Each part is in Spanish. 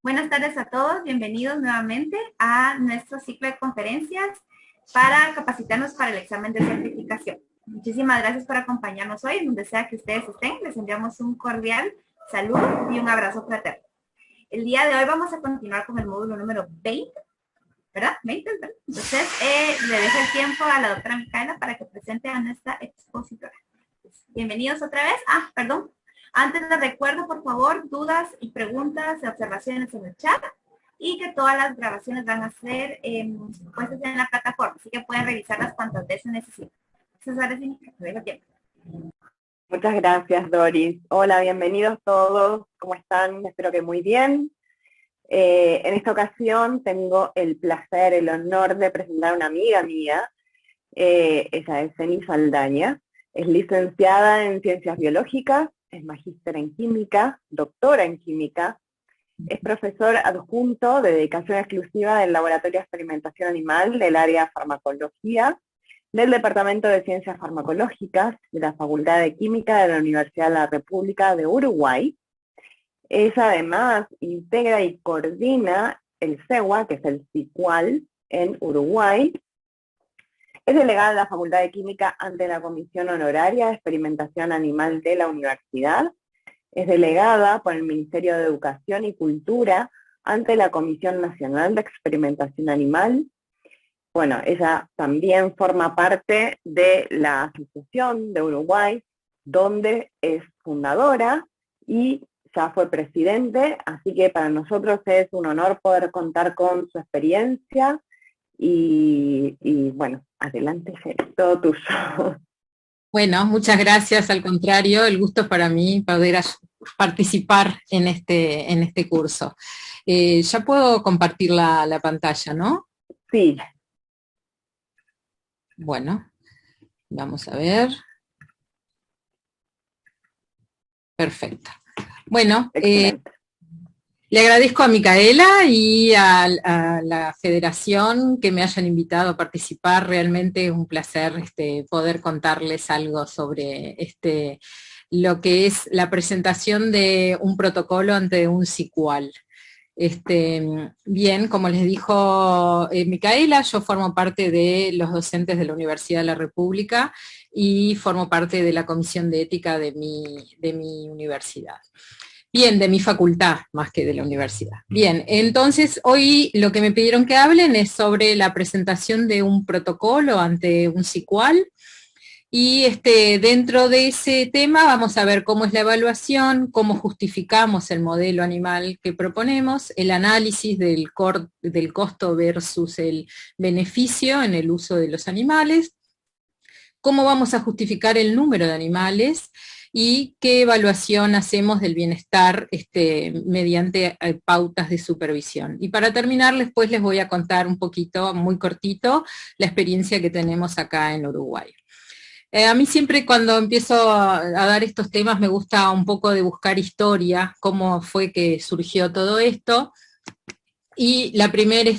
Buenas tardes a todos, bienvenidos nuevamente a nuestro ciclo de conferencias para capacitarnos para el examen de certificación. Muchísimas gracias por acompañarnos hoy, donde sea que ustedes estén. Les enviamos un cordial saludo y un abrazo fraterno. El día de hoy vamos a continuar con el módulo número 20, ¿verdad? 20, ¿verdad? Entonces, le dejo el tiempo a la doctora Micaela para que presente a nuestra expositora. Bienvenidos otra vez. Perdón. Antes les recuerdo, por favor, dudas y preguntas y observaciones en el chat y que todas las grabaciones van a ser puestas en la plataforma, así que pueden revisarlas cuantas veces necesiten. Entonces, ahora sí, te dejo tiempo. Muchas gracias, Doris. Hola, bienvenidos todos. ¿Cómo están? Espero que muy bien. En esta ocasión tengo el placer, el honor de presentar a una amiga mía. Ella es Eni Saldaña. Es licenciada en Ciencias Biológicas, es magíster en Química, doctora en Química, es profesor adjunto de dedicación exclusiva del Laboratorio de Experimentación Animal del área Farmacología, del Departamento de Ciencias Farmacológicas de la Facultad de Química de la Universidad de la República de Uruguay. Ella además integra y coordina el CEUA, que es el CICUAL, en Uruguay. Es delegada de la Facultad de Química ante la Comisión Honoraria de Experimentación Animal de la Universidad. Es delegada por el Ministerio de Educación y Cultura ante la Comisión Nacional de Experimentación Animal. Bueno, ella también forma parte de la Asociación de Uruguay, donde es fundadora y ya fue presidente, así que para nosotros es un honor poder contar con su experiencia y bueno, adelante, todo tuyo. Bueno, muchas gracias, al contrario, el gusto es para mí poder participar en este curso. Ya puedo compartir la pantalla, ¿no? Sí. Bueno, vamos a ver. Perfecto. Bueno, le agradezco a Micaela y a la Federación que me hayan invitado a participar. Realmente es un placer poder contarles algo sobre lo que es la presentación de un protocolo ante un CICUAL. Bien, como les dijo Micaela, yo formo parte de los docentes de la Universidad de la República y formo parte de la Comisión de Ética de mi universidad. Bien, de mi facultad, más que de la universidad. Bien, entonces hoy lo que me pidieron que hablen es sobre la presentación de un protocolo ante un CICUAL, y dentro de ese tema vamos a ver cómo es la evaluación, cómo justificamos el modelo animal que proponemos, el análisis del costo versus el beneficio en el uso de los animales, cómo vamos a justificar el número de animales y qué evaluación hacemos del bienestar mediante pautas de supervisión. Y para terminar, después les voy a contar un poquito, muy cortito, la experiencia que tenemos acá en Uruguay. A mí siempre cuando empiezo a dar estos temas me gusta un poco de buscar historia, cómo fue que surgió todo esto. Y la primera,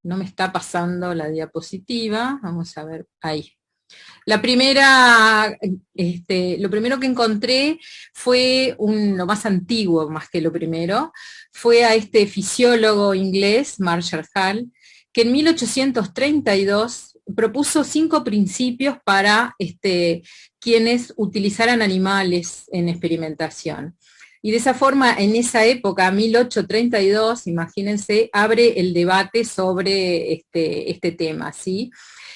no me está pasando la diapositiva, vamos a ver, ahí. La primera, lo primero que encontré fue lo más antiguo, más que lo primero, fue a este fisiólogo inglés, Marshall Hall, que en 1832 propuso 5 principios para quienes utilizaran animales en experimentación. Y de esa forma, en esa época, 1832, imagínense, abre el debate sobre este tema, ¿sí?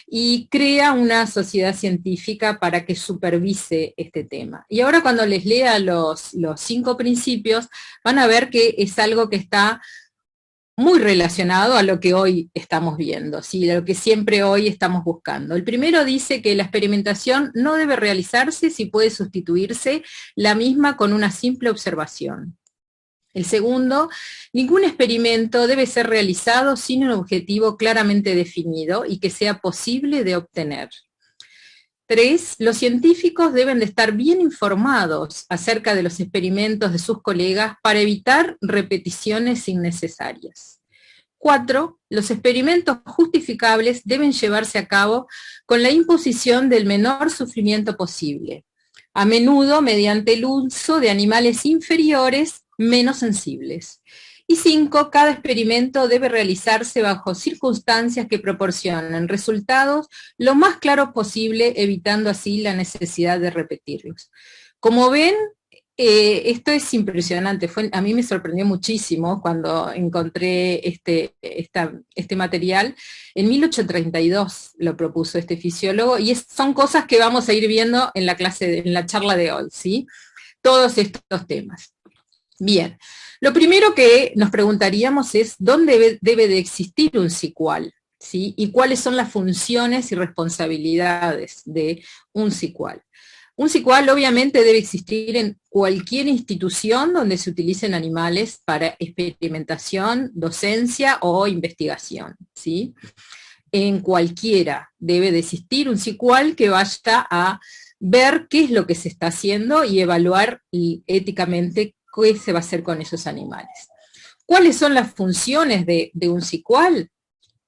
Y crea una sociedad científica para que supervise este tema. Y ahora cuando les lea los 5 principios, van a ver que es algo que está muy relacionado a lo que hoy estamos viendo, ¿sí? A lo que siempre hoy estamos buscando. El primero dice que la experimentación no debe realizarse si puede sustituirse la misma con una simple observación. El segundo, ningún experimento debe ser realizado sin un objetivo claramente definido y que sea posible de obtener. 3, los científicos deben de estar bien informados acerca de los experimentos de sus colegas para evitar repeticiones innecesarias. 4, los experimentos justificables deben llevarse a cabo con la imposición del menor sufrimiento posible, a menudo mediante el uso de animales inferiores menos sensibles. Y 5, cada experimento debe realizarse bajo circunstancias que proporcionen resultados lo más claros posible, evitando así la necesidad de repetirlos. Como ven, esto es impresionante. A mí me sorprendió muchísimo cuando encontré este material. En 1832 lo propuso este fisiólogo, y son cosas que vamos a ir viendo en la charla de hoy, ¿sí? Todos estos temas. Bien, lo primero que nos preguntaríamos es ¿dónde debe de existir un SICUAL? ¿Sí? Y cuáles son las funciones y responsabilidades de un SICUAL. Un SICUAL obviamente debe existir en cualquier institución donde se utilicen animales para experimentación, docencia o investigación, ¿sí? En cualquiera debe de existir un SICUAL que vaya a ver qué es lo que se está haciendo y evaluar éticamente qué se va a hacer con esos animales. ¿Cuáles son las funciones de un SICUAL?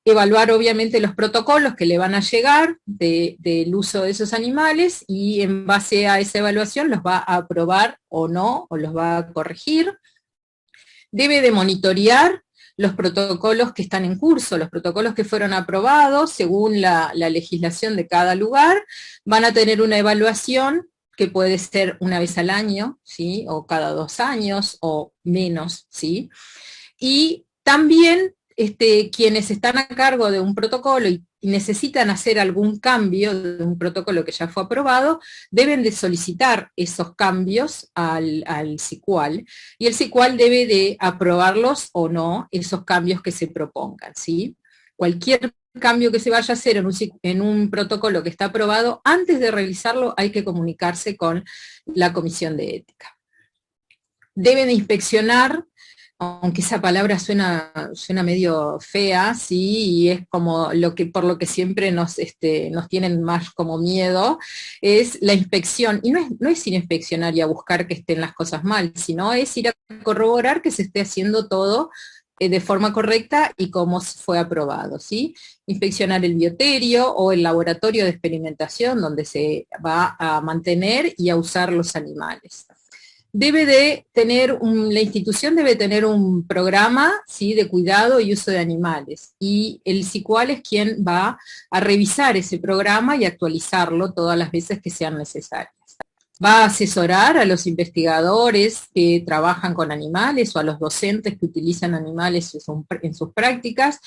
Evaluar obviamente los protocolos que le van a llegar del uso de esos animales, y en base a esa evaluación los va a aprobar o no, o los va a corregir. Debe de monitorear los protocolos que están en curso, los protocolos que fueron aprobados según la legislación de cada lugar, van a tener una evaluación que puede ser una vez al año, ¿sí? O cada 2 años o menos, ¿sí? Y también quienes están a cargo de un protocolo y necesitan hacer algún cambio de un protocolo que ya fue aprobado, deben de solicitar esos cambios al SICUAL, y el SICUAL debe de aprobarlos o no, esos cambios que se propongan, ¿sí? Cualquier cambio que se vaya a hacer en un protocolo que está aprobado, antes de realizarlo hay que comunicarse con la Comisión de Ética. Deben inspeccionar, aunque esa palabra suena medio fea, sí, y es como por lo que siempre nos tienen más como miedo, es la inspección. Y no es ir a inspeccionar y a buscar que estén las cosas mal, sino es ir a corroborar que se esté haciendo todo de forma correcta y como fue aprobado, ¿sí? Inspeccionar el bioterio o el laboratorio de experimentación donde se va a mantener y a usar los animales. La institución debe tener un programa, ¿sí?, de cuidado y uso de animales, y el SICUAL es quien va a revisar ese programa y actualizarlo todas las veces que sean necesarias. Va a asesorar a los investigadores que trabajan con animales o a los docentes que utilizan animales en sus prácticas,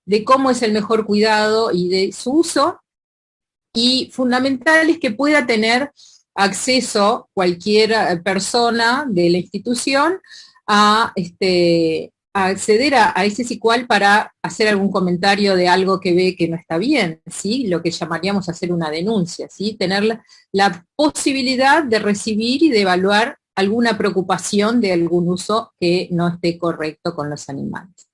de cómo es el mejor cuidado y de su uso, y fundamental es que pueda tener acceso cualquier persona de la institución a acceder a ese SICUAL para hacer algún comentario de algo que ve que no está bien, ¿sí? Lo que llamaríamos hacer una denuncia, ¿sí? Tener la posibilidad de recibir y de evaluar alguna preocupación de algún uso que no esté correcto con los animales.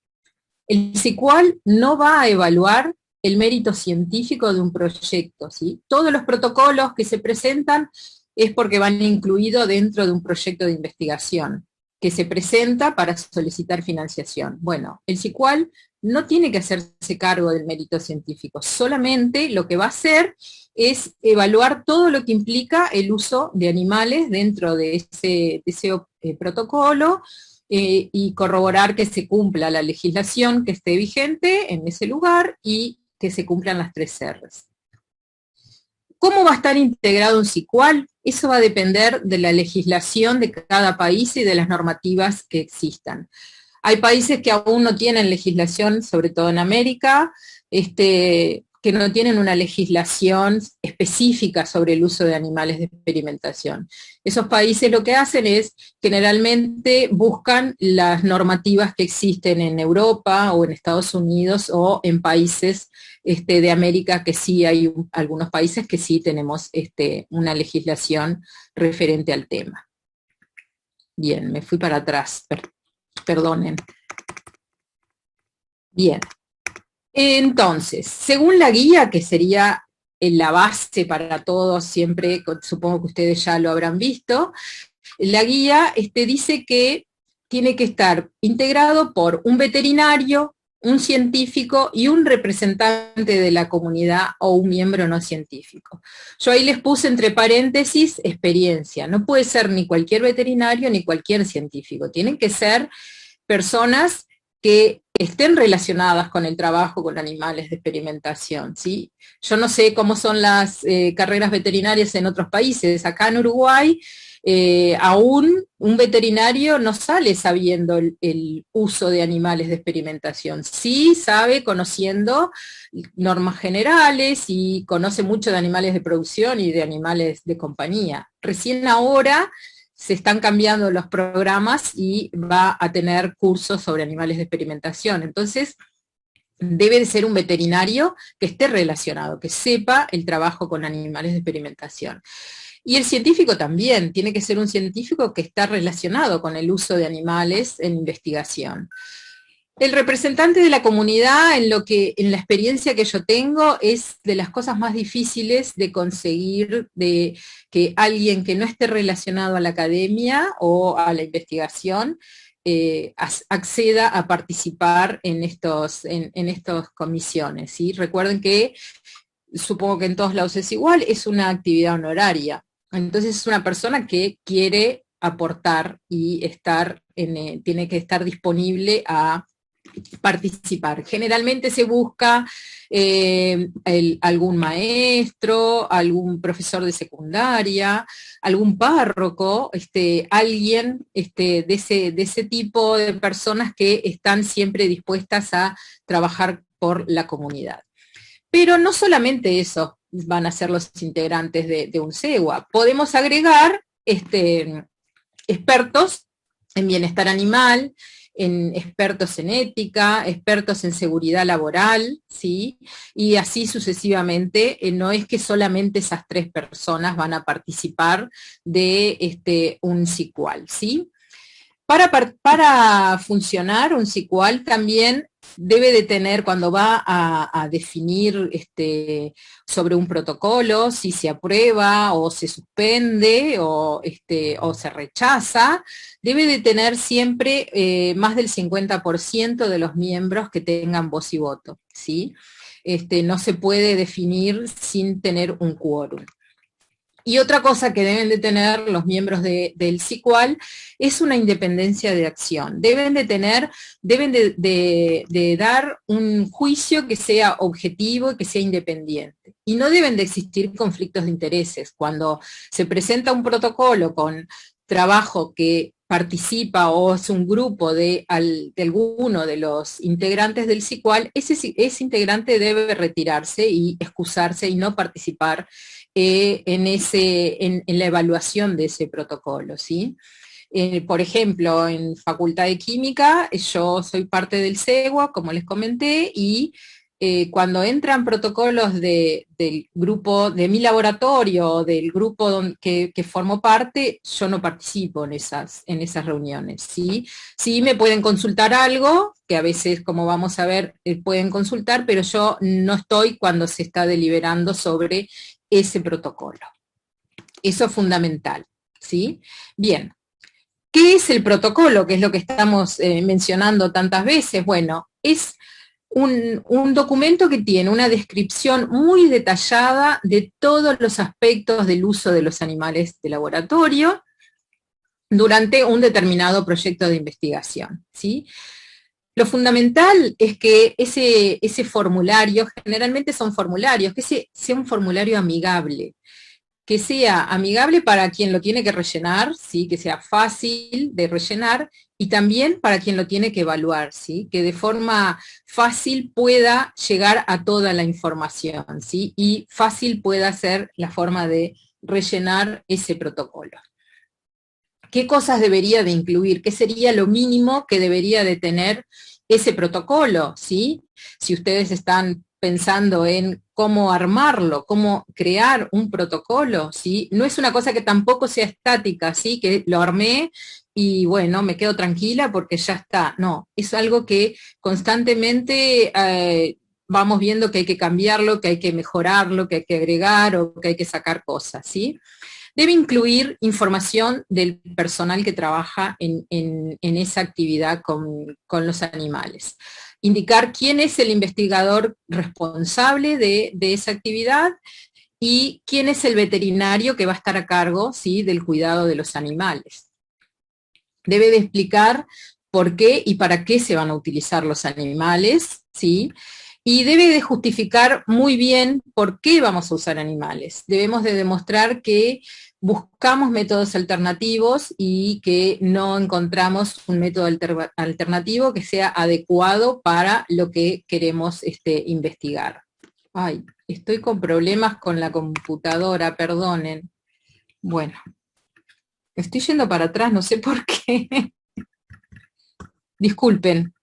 El SICUAL no va a evaluar el mérito científico de un proyecto, ¿sí? Todos los protocolos que se presentan es porque van incluidos dentro de un proyecto de investigación que se presenta para solicitar financiación. Bueno, el SICUAL no tiene que hacerse cargo del mérito científico, solamente lo que va a hacer es evaluar todo lo que implica el uso de animales dentro de ese protocolo, y corroborar que se cumpla la legislación que esté vigente en ese lugar y que se cumplan las 3 R's. ¿Cómo va a estar integrado un SICUAL? Eso va a depender de la legislación de cada país y de las normativas que existan. Hay países que aún no tienen legislación, sobre todo en América, que no tienen una legislación específica sobre el uso de animales de experimentación. Esos países lo que hacen es, generalmente buscan las normativas que existen en Europa o en Estados Unidos o en países de América, que sí hay algunos países que sí tenemos una legislación referente al tema. Bien, me fui para atrás, perdonen. Bien. Entonces, según la guía, que sería la base para todos, siempre, supongo que ustedes ya lo habrán visto, la guía dice que tiene que estar integrado por un veterinario, un científico y un representante de la comunidad o un miembro no científico. Yo ahí les puse entre paréntesis experiencia. No puede ser ni cualquier veterinario ni cualquier científico. Tienen que ser personas que estén relacionadas con el trabajo con animales de experimentación, ¿sí? Yo no sé cómo son las carreras veterinarias en otros países. Acá en Uruguay, aún un veterinario no sale sabiendo el uso de animales de experimentación. Sí sabe conociendo normas generales y conoce mucho de animales de producción y de animales de compañía. Recién ahora se están cambiando los programas y va a tener cursos sobre animales de experimentación. Entonces, debe de ser un veterinario que esté relacionado, que sepa el trabajo con animales de experimentación. Y el científico también, tiene que ser un científico que está relacionado con el uso de animales en investigación. El representante de la comunidad, en la experiencia que yo tengo, es de las cosas más difíciles de conseguir, de que alguien que no esté relacionado a la academia o a la investigación acceda a participar en estas comisiones, ¿sí? Recuerden que, supongo que en todos lados es igual, es una actividad honoraria. Entonces es una persona que quiere aportar y tiene que estar disponible a participar. Generalmente se busca algún maestro, algún profesor de secundaria, algún párroco, alguien de ese tipo de personas que están siempre dispuestas a trabajar por la comunidad. Pero no solamente eso van a ser los integrantes de un CEWA. Podemos agregar expertos en bienestar animal, expertos en ética, expertos en seguridad laboral, ¿sí? Y así sucesivamente. No es que solamente esas 3 personas van a participar de un CICUAL, ¿sí? Para funcionar un CICUAL también debe de tener, cuando va a definir sobre un protocolo, si se aprueba o se suspende o se rechaza, debe de tener siempre más del 50% de los miembros que tengan voz y voto, ¿sí? No se puede definir sin tener un quórum. Y otra cosa que deben de tener los miembros del CICUAL es una independencia de acción. Deben de dar un juicio que sea objetivo y que sea independiente. Y no deben de existir conflictos de intereses. Cuando se presenta un protocolo con trabajo que participa o es un grupo de alguno de los integrantes del CICUAL, ese integrante debe retirarse y excusarse y no participar en la evaluación de ese protocolo, ¿sí? Por ejemplo, en Facultad de Química, yo soy parte del CEWA, como les comenté, y cuando entran protocolos del grupo, de mi laboratorio, del grupo que formo parte, yo no participo en esas reuniones, ¿sí? Sí me pueden consultar algo, que a veces, como vamos a ver, pueden consultar, pero yo no estoy cuando se está deliberando sobre ese protocolo. Eso es fundamental, ¿sí? Bien. ¿Qué es el protocolo? Que es lo que estamos mencionando tantas veces. Bueno, es un documento que tiene una descripción muy detallada de todos los aspectos del uso de los animales de laboratorio durante un determinado proyecto de investigación, ¿sí? Lo fundamental es que ese formulario, generalmente son formularios, que sea un formulario amigable, que sea amigable para quien lo tiene que rellenar, ¿sí? Que sea fácil de rellenar, y también para quien lo tiene que evaluar, ¿sí? Que de forma fácil pueda llegar a toda la información, ¿sí? Y fácil pueda ser la forma de rellenar ese protocolo. ¿Qué cosas debería de incluir? ¿Qué sería lo mínimo que debería de tener ese protocolo? ¿Sí? Si ustedes están pensando en cómo armarlo, cómo crear un protocolo, ¿sí? No es una cosa que tampoco sea estática, ¿sí? Que lo armé y bueno, me quedo tranquila porque ya está. No, es algo que constantemente vamos viendo que hay que cambiarlo, que hay que mejorarlo, que hay que agregar o que hay que sacar cosas, ¿sí? Debe incluir información del personal que trabaja en esa actividad con los animales. Indicar quién es el investigador responsable de esa actividad y quién es el veterinario que va a estar a cargo, ¿sí? Del cuidado de los animales. Debe de explicar por qué y para qué se van a utilizar los animales, ¿sí? Y debe de justificar muy bien por qué vamos a usar animales. Debemos de demostrar que buscamos métodos alternativos y que no encontramos un método alternativo que sea adecuado para lo que queremos investigar. Ay, estoy con problemas con la computadora, perdonen. Bueno, estoy yendo para atrás, no sé por qué. Disculpen.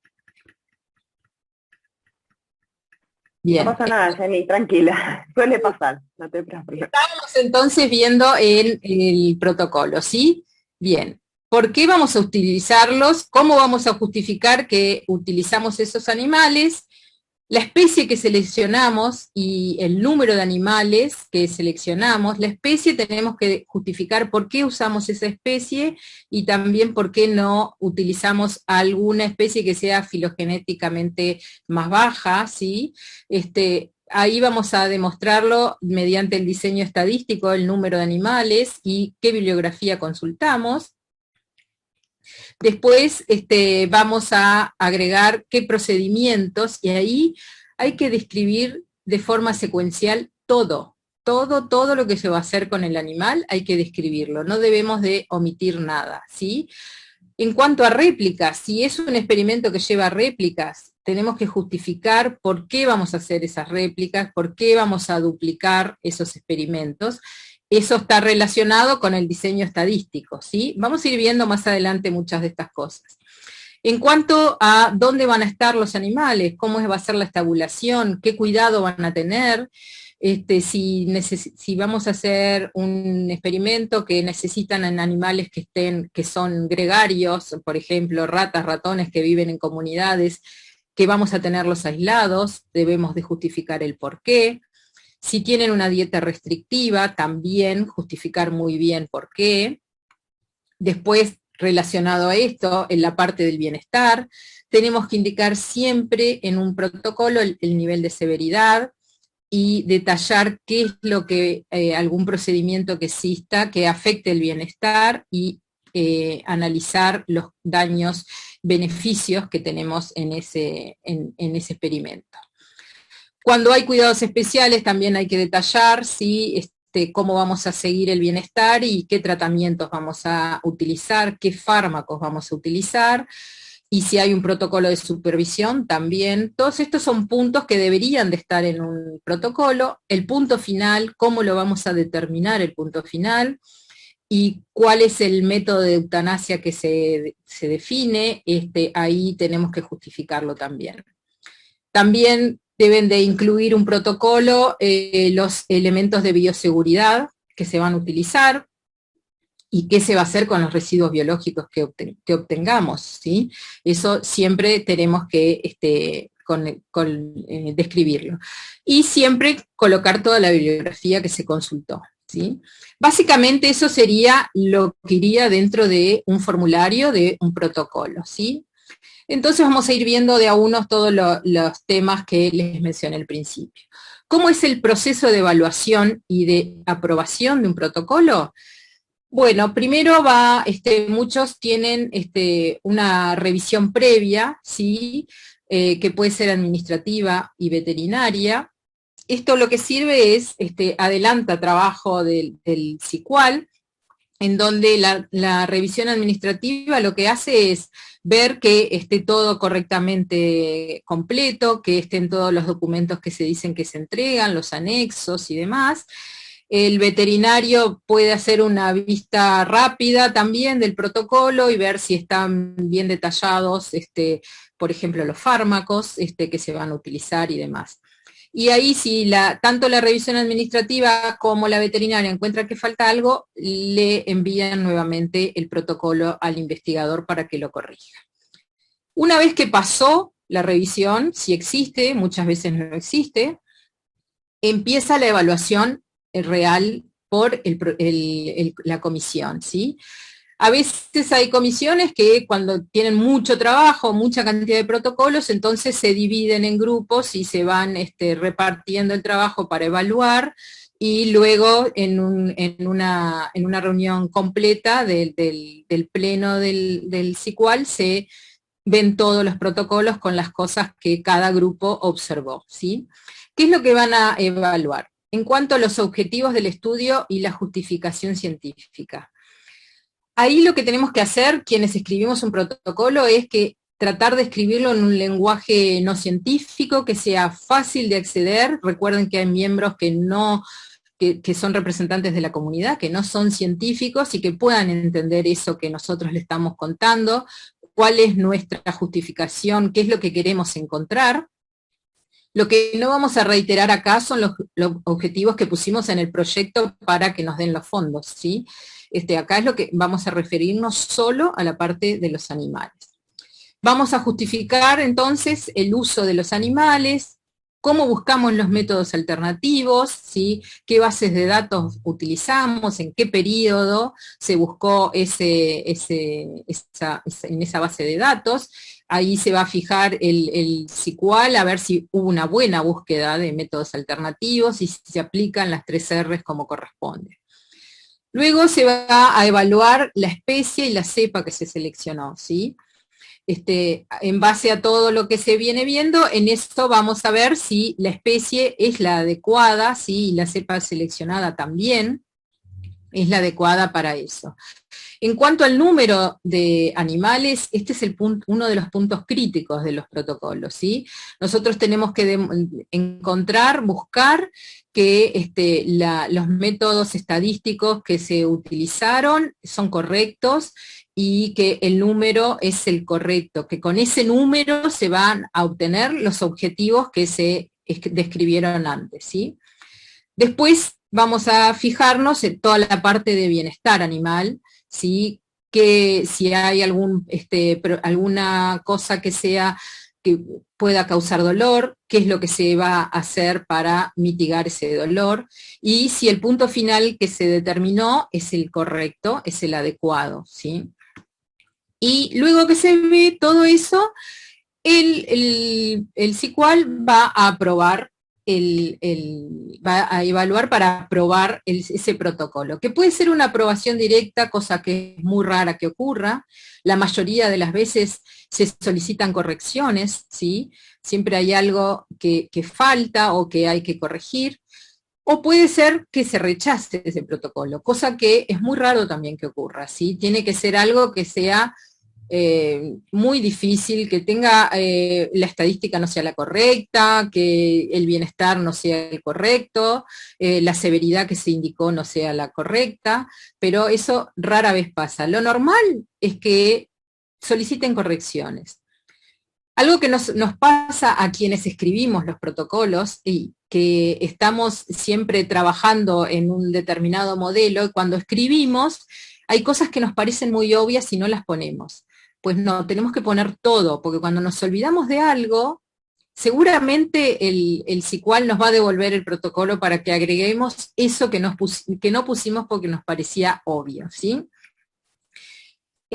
Bien. No pasa nada, Jenny, tranquila, suele pasar, no te preocupes. Estamos entonces viendo el protocolo, ¿sí? Bien. ¿Por qué vamos a utilizarlos? ¿Cómo vamos a justificar que utilizamos esos animales? La especie que seleccionamos y el número de animales que seleccionamos, la especie tenemos que justificar por qué usamos esa especie y también por qué no utilizamos alguna especie que sea filogenéticamente más baja, ¿sí? Ahí vamos a demostrarlo mediante el diseño estadístico, el número de animales y qué bibliografía consultamos. Después vamos a agregar qué procedimientos, y ahí hay que describir de forma secuencial todo lo que se va a hacer con el animal, hay que describirlo, no debemos de omitir nada, ¿sí? En cuanto a réplicas, si es un experimento que lleva réplicas, tenemos que justificar por qué vamos a hacer esas réplicas, por qué vamos a duplicar esos experimentos. Eso está relacionado con el diseño estadístico, ¿sí? Vamos a ir viendo más adelante muchas de estas cosas. En cuanto a dónde van a estar los animales, cómo va a ser la estabulación, qué cuidado van a tener, si vamos a hacer un experimento que necesitan en animales que son gregarios, por ejemplo, ratas, ratones que viven en comunidades, que vamos a tenerlos aislados, debemos de justificar el porqué. Si tienen una dieta restrictiva, también justificar muy bien por qué. Después, relacionado a esto, en la parte del bienestar, tenemos que indicar siempre en un protocolo el nivel de severidad y detallar qué es lo que, algún procedimiento que exista que afecte el bienestar y analizar los daños, beneficios que tenemos en ese experimento. Cuando hay cuidados especiales también hay que detallar cómo vamos a seguir el bienestar y qué tratamientos vamos a utilizar, qué fármacos vamos a utilizar, y si hay un protocolo de supervisión también. Todos estos son puntos que deberían de estar en un protocolo. El punto final, cómo lo vamos a determinar el punto final, y cuál es el método de eutanasia que se define, ahí tenemos que justificarlo también. También deben de incluir un protocolo los elementos de bioseguridad que se van a utilizar y qué se va a hacer con los residuos biológicos que obtengamos, ¿sí? Eso siempre tenemos que describirlo. Y siempre colocar toda la bibliografía que se consultó, ¿sí? Básicamente eso sería lo que iría dentro de un formulario de un protocolo, ¿sí? Entonces vamos a ir viendo de a uno todos los temas que les mencioné al principio. ¿Cómo es el proceso de evaluación y de aprobación de un protocolo? Bueno, primero muchos tienen una revisión previa, ¿sí? Que puede ser administrativa y veterinaria. Esto lo que sirve es, adelanta trabajo del SICUAL, en donde la revisión administrativa lo que hace es ver que esté todo correctamente completo, que estén todos los documentos que se dicen que se entregan, los anexos y demás. El veterinario puede hacer una vista rápida también del protocolo y ver si están bien detallados, por ejemplo, los fármacos que se van a utilizar y demás. Y ahí si tanto la revisión administrativa como la veterinaria encuentra que falta algo, le envían nuevamente el protocolo al investigador para que lo corrija. Una vez que pasó la revisión, si existe, muchas veces no existe, empieza la evaluación real por la comisión, ¿sí? A veces hay comisiones que cuando tienen mucho trabajo, mucha cantidad de protocolos, entonces se dividen en grupos y se van repartiendo el trabajo para evaluar, y luego en una reunión completa del pleno del SICUAL se ven todos los protocolos con las cosas que cada grupo observó, ¿sí? ¿Qué es lo que van a evaluar? En cuanto a los objetivos del estudio y la justificación científica. Ahí lo que tenemos que hacer, quienes escribimos un protocolo, es que tratar de escribirlo en un lenguaje no científico, que sea fácil de acceder. Recuerden que hay miembros que son representantes de la comunidad, que no son científicos y que puedan entender eso que nosotros le estamos contando, cuál es nuestra justificación, qué es lo que queremos encontrar. Lo que no vamos a reiterar acá son los objetivos que pusimos en el proyecto para que nos den los fondos, ¿sí? Acá es lo que vamos a referirnos solo a la parte de los animales. Vamos a justificar entonces el uso de los animales, cómo buscamos los métodos alternativos, ¿sí? Qué bases de datos utilizamos, en qué periodo se buscó en esa base de datos. Ahí se va a fijar el SQL, a ver si hubo una buena búsqueda de métodos alternativos y si se aplican las 3 R's como corresponde. Luego se va a evaluar la especie y la cepa que se seleccionó, ¿sí? En base a todo lo que se viene viendo, en esto vamos a ver si la especie es la adecuada, ¿sí? Y la cepa seleccionada también es la adecuada para eso. En cuanto al número de animales, este es uno de los puntos críticos de los protocolos, ¿sí? Nosotros tenemos que buscar que los métodos estadísticos que se utilizaron son correctos y que el número es el correcto, que con ese número se van a obtener los objetivos que se describieron antes, ¿sí? Después vamos a fijarnos en toda la parte de bienestar animal, ¿sí? Que si hay alguna cosa que pueda causar dolor, qué es lo que se va a hacer para mitigar ese dolor, y si el punto final que se determinó es el correcto, es el adecuado, ¿sí? Y luego que se ve todo eso, el SQL va a aprobar va a evaluar para aprobar ese protocolo, que puede ser una aprobación directa, cosa que es muy rara que ocurra. La mayoría de las veces se solicitan correcciones, ¿sí? Siempre hay algo que falta o que hay que corregir, o puede ser que se rechace ese protocolo, cosa que es muy raro también que ocurra, ¿sí? Tiene que ser algo que sea muy difícil, que tenga la estadística no sea la correcta, que el bienestar no sea el correcto, la severidad que se indicó no sea la correcta, pero eso rara vez pasa. Lo normal es que soliciten correcciones. Algo que nos pasa a quienes escribimos los protocolos y que estamos siempre trabajando en un determinado modelo, cuando escribimos hay cosas que nos parecen muy obvias y no las ponemos. Pues no, tenemos que poner todo, porque cuando nos olvidamos de algo, seguramente el SQL nos va a devolver el protocolo para que agreguemos eso que no pusimos porque nos parecía obvio, ¿sí?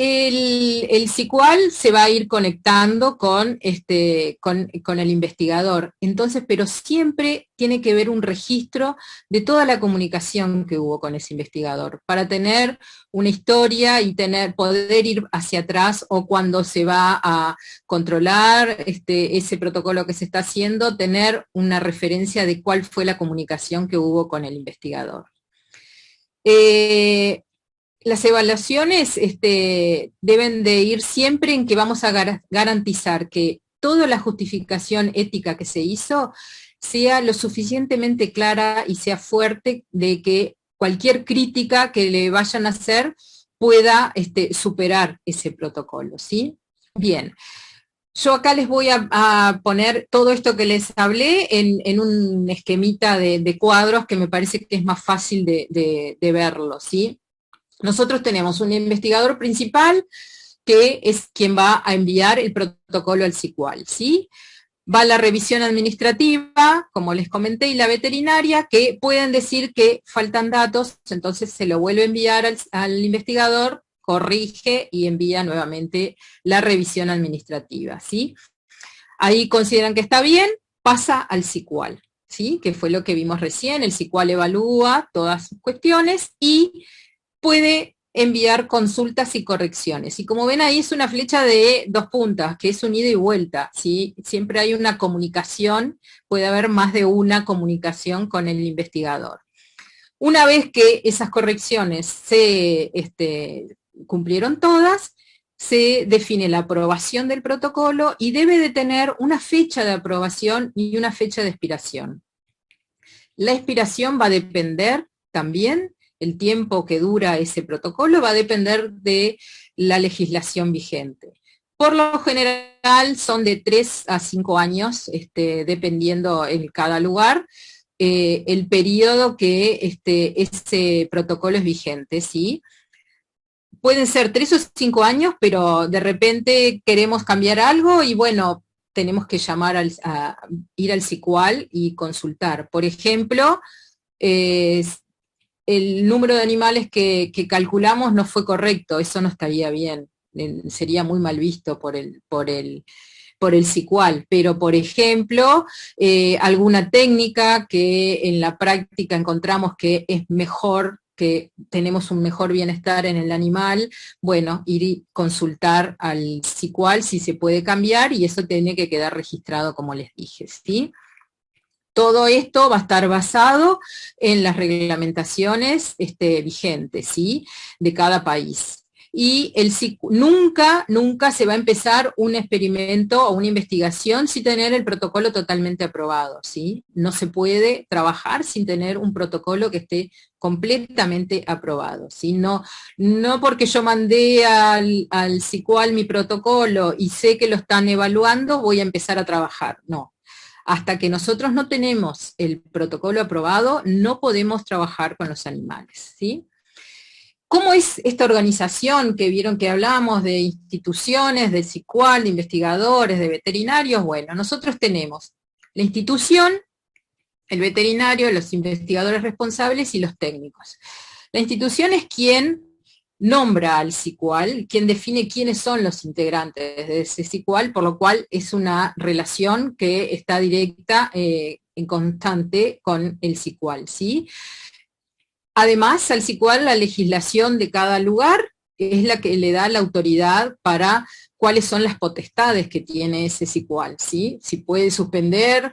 El SQL se va a ir conectando con el investigador, entonces, pero siempre tiene que haber un registro de toda la comunicación que hubo con ese investigador, para tener una historia y poder ir hacia atrás, o cuando se va a controlar ese protocolo que se está haciendo, tener una referencia de cuál fue la comunicación que hubo con el investigador. Las evaluaciones deben de ir siempre en que vamos a garantizar que toda la justificación ética que se hizo sea lo suficientemente clara y sea fuerte, de que cualquier crítica que le vayan a hacer pueda superar ese protocolo, ¿sí? Bien. Yo acá les voy a poner todo esto que les hablé en un esquemita de cuadros que me parece que es más fácil de verlo, ¿sí? Nosotros tenemos un investigador principal que es quien va a enviar el protocolo al SQL, ¿sí? Va la revisión administrativa, como les comenté, y la veterinaria, que pueden decir que faltan datos, entonces se lo vuelve a enviar al investigador, corrige y envía nuevamente la revisión administrativa, ¿sí? Ahí consideran que está bien, pasa al SQL, ¿sí? Que fue lo que vimos recién. El SQL evalúa todas sus cuestiones y puede enviar consultas y correcciones. Y como ven ahí es una flecha de 2 puntas, que es un ida y vuelta, ¿sí? Siempre hay una comunicación, puede haber más de una comunicación con el investigador. Una vez que esas correcciones se cumplieron todas, se define la aprobación del protocolo y debe de tener una fecha de aprobación y una fecha de expiración. La expiración va a depender también, el tiempo que dura ese protocolo va a depender de la legislación vigente. Por lo general son de 3 a 5 años, dependiendo en cada lugar, el periodo que ese protocolo es vigente, ¿sí? Pueden ser 3 o 5 años, pero de repente queremos cambiar algo y bueno, tenemos que llamar a ir al SICUAL y consultar. Por ejemplo, el número de animales que calculamos no fue correcto, eso no estaría bien, sería muy mal visto por el SICUAL, pero por ejemplo, alguna técnica que en la práctica encontramos que es mejor, que tenemos un mejor bienestar en el animal, bueno, ir y consultar al SICUAL si se puede cambiar y eso tiene que quedar registrado como les dije, ¿sí? Todo esto va a estar basado en las reglamentaciones vigentes, ¿sí? De cada país. Y nunca se va a empezar un experimento o una investigación sin tener el protocolo totalmente aprobado, ¿sí? No se puede trabajar sin tener un protocolo que esté completamente aprobado, ¿sí? No porque yo mandé al SICUAL mi protocolo y sé que lo están evaluando, voy a empezar a trabajar, no. Hasta que nosotros no tenemos el protocolo aprobado, no podemos trabajar con los animales, ¿sí? ¿Cómo es esta organización que vieron que hablamos de instituciones, del SICUAL, de investigadores, de veterinarios? Bueno, nosotros tenemos la institución, el veterinario, los investigadores responsables y los técnicos. La institución es quien nombra al SICUAL, quien define quiénes son los integrantes de ese SICUAL, por lo cual es una relación que está directa, en constante con el SICUAL, ¿sí? Además, al SICUAL la legislación de cada lugar es la que le da la autoridad para cuáles son las potestades que tiene ese SICUAL, ¿sí? Si puede suspender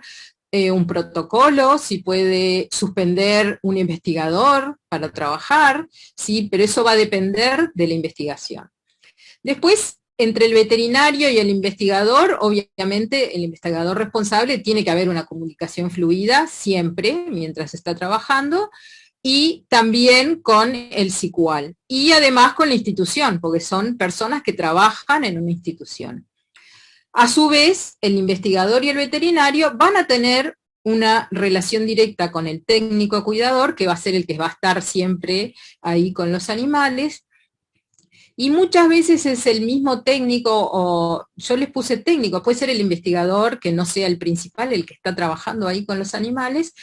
un protocolo, si puede suspender un investigador para trabajar, ¿sí? Pero eso va a depender de la investigación. Después, entre el veterinario y el investigador, obviamente el investigador responsable tiene que haber una comunicación fluida siempre mientras está trabajando, y también con el SICUAL, y además con la institución, porque son personas que trabajan en una institución. A su vez, el investigador y el veterinario van a tener una relación directa con el técnico cuidador, que va a ser el que va a estar siempre ahí con los animales, y muchas veces es el mismo técnico, o yo les puse técnico, puede ser el investigador, que no sea el principal, el que está trabajando ahí con los animales,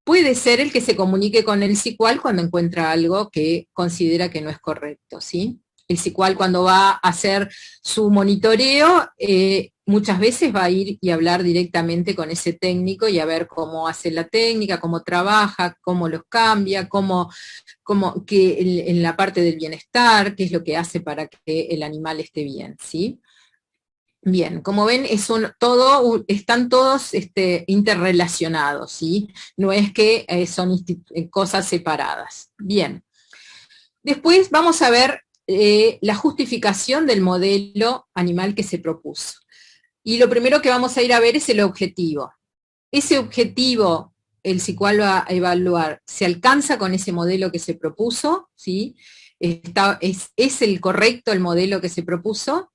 puede ser el que se comunique con el SICUAL cuando encuentra algo que considera que no es correcto, ¿sí? El SICUAL cuando va a hacer su monitoreo, muchas veces va a ir y hablar directamente con ese técnico y a ver cómo hace la técnica, cómo trabaja, cómo los cambia, en la parte del bienestar, qué es lo que hace para que el animal esté bien, ¿sí? Bien, como ven, están todos interrelacionados, ¿sí? No es que son cosas separadas. Bien. Después vamos a ver la justificación del modelo animal que se propuso. Y lo primero que vamos a ir a ver es el objetivo. Ese objetivo, el SICUAL va a evaluar, ¿se alcanza con ese modelo que se propuso? ¿Sí? ¿Es el correcto el modelo que se propuso?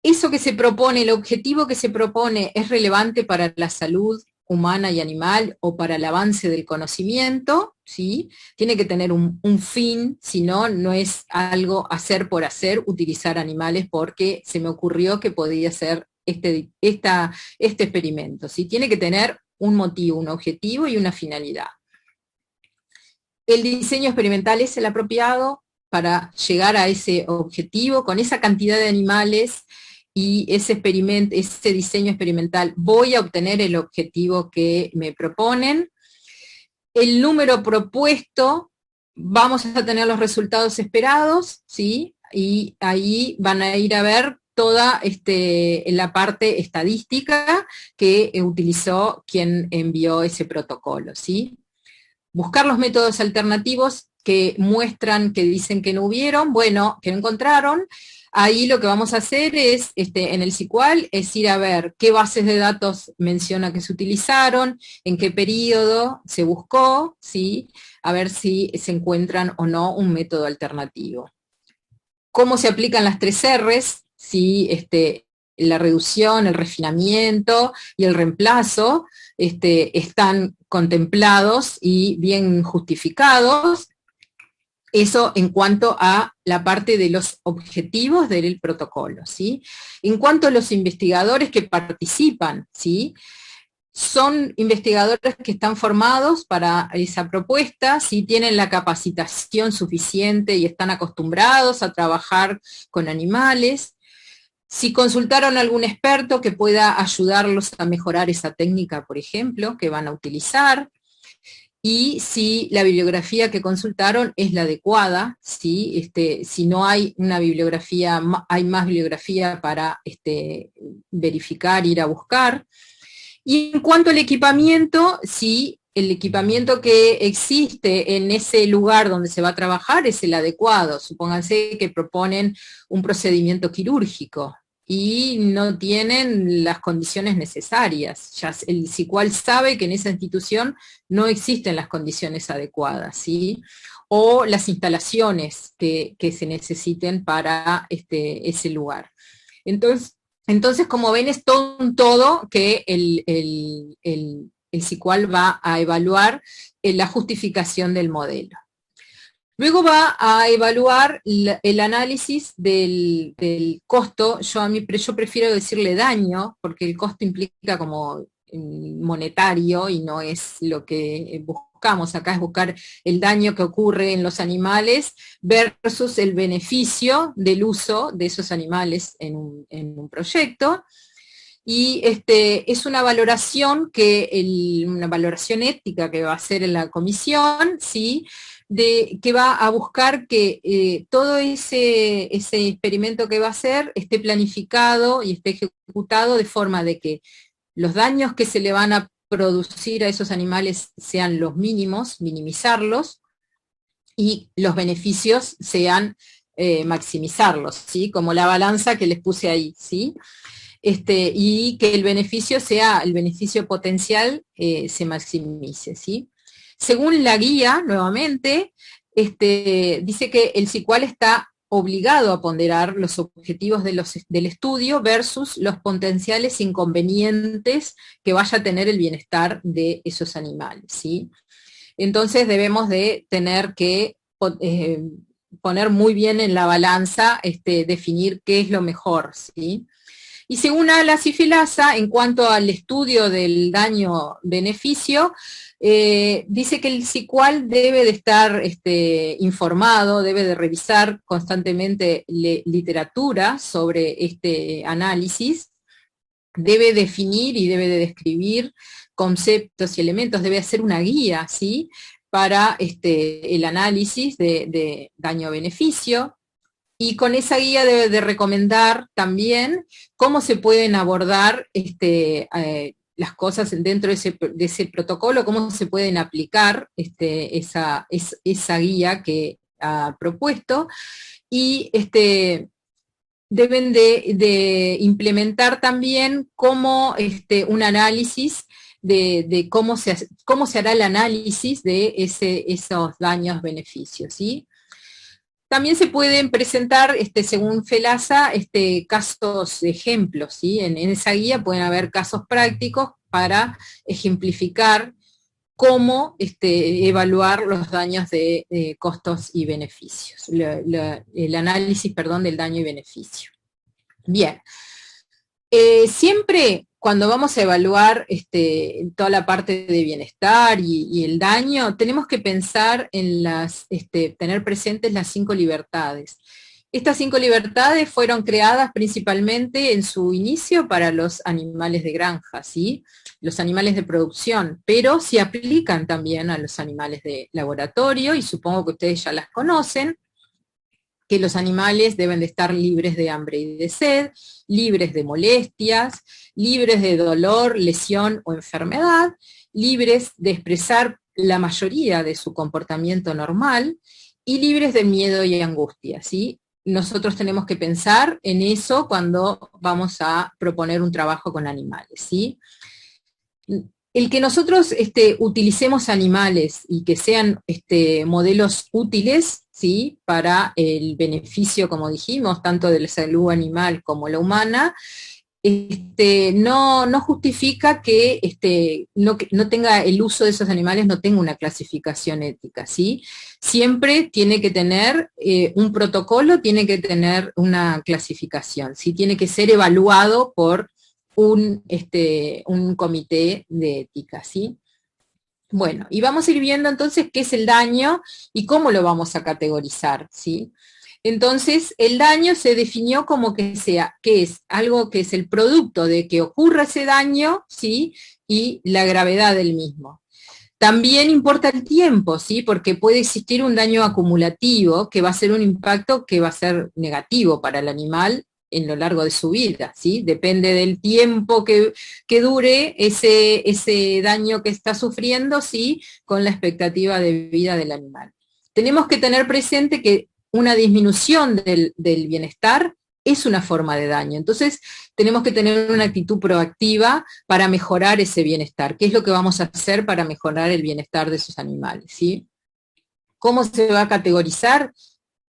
Eso que se propone, el objetivo que se propone, ¿es relevante para la salud humana y animal o para el avance del conocimiento? ¿Sí? Tiene que tener un fin, si no, no es algo hacer por hacer, utilizar animales porque se me ocurrió que podía ser este experimento, ¿sí? Tiene que tener un motivo, un objetivo y una finalidad. El diseño experimental es el apropiado para llegar a ese objetivo, con esa cantidad de animales y ese diseño experimental, voy a obtener el objetivo que me proponen. El número propuesto vamos a tener los resultados esperados, ¿sí? Y ahí van a ir a ver toda la parte estadística que utilizó quien envió ese protocolo, ¿sí? Buscar los métodos alternativos que muestran, que dicen que no hubieron, bueno, que no encontraron. Ahí lo que vamos a hacer es, en el SQL, es ir a ver qué bases de datos menciona que se utilizaron, en qué periodo se buscó, ¿sí? A ver si se encuentran o no un método alternativo. Cómo se aplican las 3 R's, ¿sí? La reducción, el refinamiento y el reemplazo están contemplados y bien justificados. Eso en cuanto a la parte de los objetivos del protocolo, ¿sí? En cuanto a los investigadores que participan, ¿sí? Son investigadores que están formados para esa propuesta, si tienen la capacitación suficiente y están acostumbrados a trabajar con animales, si consultaron a algún experto que pueda ayudarlos a mejorar esa técnica, por ejemplo, que van a utilizar, y si la bibliografía que consultaron es la adecuada, ¿sí? Si no hay una bibliografía, hay más bibliografía para verificar, ir a buscar. Y en cuanto al equipamiento, si el equipamiento que existe en ese lugar donde se va a trabajar es el adecuado. Supónganse que proponen un procedimiento quirúrgico y no tienen las condiciones necesarias. Ya el SQL sabe que en esa institución no existen las condiciones adecuadas, ¿sí? O las instalaciones que se necesiten para ese lugar. Entonces, como ven, es todo un todo que el SQL va a evaluar en la justificación del modelo. Luego va a evaluar el análisis del costo. Yo prefiero decirle daño, porque el costo implica como monetario y no es lo que buscamos. Acá es buscar el daño que ocurre en los animales versus el beneficio del uso de esos animales en un proyecto. Y es una valoración una valoración ética que va a hacer en la comisión, ¿sí? Que va a buscar que todo ese experimento que va a hacer esté planificado y esté ejecutado de forma de que los daños que se le van a producir a esos animales sean los mínimos, minimizarlos, y los beneficios sean maximizarlos, ¿sí? Como la balanza que les puse ahí, ¿sí? Y que el beneficio potencial se maximice, ¿sí? Según la guía, nuevamente, dice que el SQL está obligado a ponderar los objetivos del estudio versus los potenciales inconvenientes que vaya a tener el bienestar de esos animales, ¿sí? Entonces debemos de tener que poner muy bien en la balanza, definir qué es lo mejor, ¿sí? Y según Alas y Filasa, en cuanto al estudio del daño-beneficio, dice que el SQL debe de estar informado, debe de revisar constantemente literatura sobre este análisis, debe definir y debe de describir conceptos y elementos, debe hacer una guía, ¿sí?, para el análisis de daño-beneficio. Y con esa guía debe de recomendar también cómo se pueden abordar las cosas dentro de ese protocolo, cómo se pueden aplicar esa guía que ha propuesto, y deben de implementar también cómo un análisis de cómo se hará el análisis de esos daños-beneficios, ¿sí? También se pueden presentar, según FELASA, casos de ejemplos, ¿sí? En esa guía pueden haber casos prácticos para ejemplificar cómo evaluar los daños de costos y beneficios, el análisis, perdón, del daño y beneficio. Bien, siempre cuando vamos a evaluar toda la parte de bienestar y el daño, tenemos que pensar en tener presentes las 5 libertades. Estas 5 libertades fueron creadas principalmente en su inicio para los animales de granja, ¿sí? Los animales de producción, pero se aplican también a los animales de laboratorio, y supongo que ustedes ya las conocen, que los animales deben de estar libres de hambre y de sed, libres de molestias, libres de dolor, lesión o enfermedad, libres de expresar la mayoría de su comportamiento normal y libres de miedo y angustia, ¿sí? Nosotros tenemos que pensar en eso cuando vamos a proponer un trabajo con animales, ¿sí? El que nosotros utilicemos animales y que sean modelos útiles, ¿sí?, para el beneficio, como dijimos, tanto de la salud animal como la humana, no justifica que no tenga el uso de esos animales, no tenga una clasificación ética, ¿sí? Siempre tiene que tener un protocolo, tiene que tener una clasificación, ¿sí? Tiene que ser evaluado por un comité de ética, ¿sí? Bueno, y vamos a ir viendo entonces qué es el daño y cómo lo vamos a categorizar, ¿sí? Entonces, el daño se definió como que es algo que es el producto de que ocurra ese daño, ¿sí? Y la gravedad del mismo. También importa el tiempo, ¿sí? Porque puede existir un daño acumulativo que va a ser un impacto que va a ser negativo para el animal en lo largo de su vida, ¿sí? Depende del tiempo que dure ese daño que está sufriendo, ¿sí? Con la expectativa de vida del animal. Tenemos que tener presente que una disminución del bienestar es una forma de daño. Entonces, tenemos que tener una actitud proactiva para mejorar ese bienestar. ¿Qué es lo que vamos a hacer para mejorar el bienestar de esos animales, ¿sí? ¿Cómo se va a categorizar?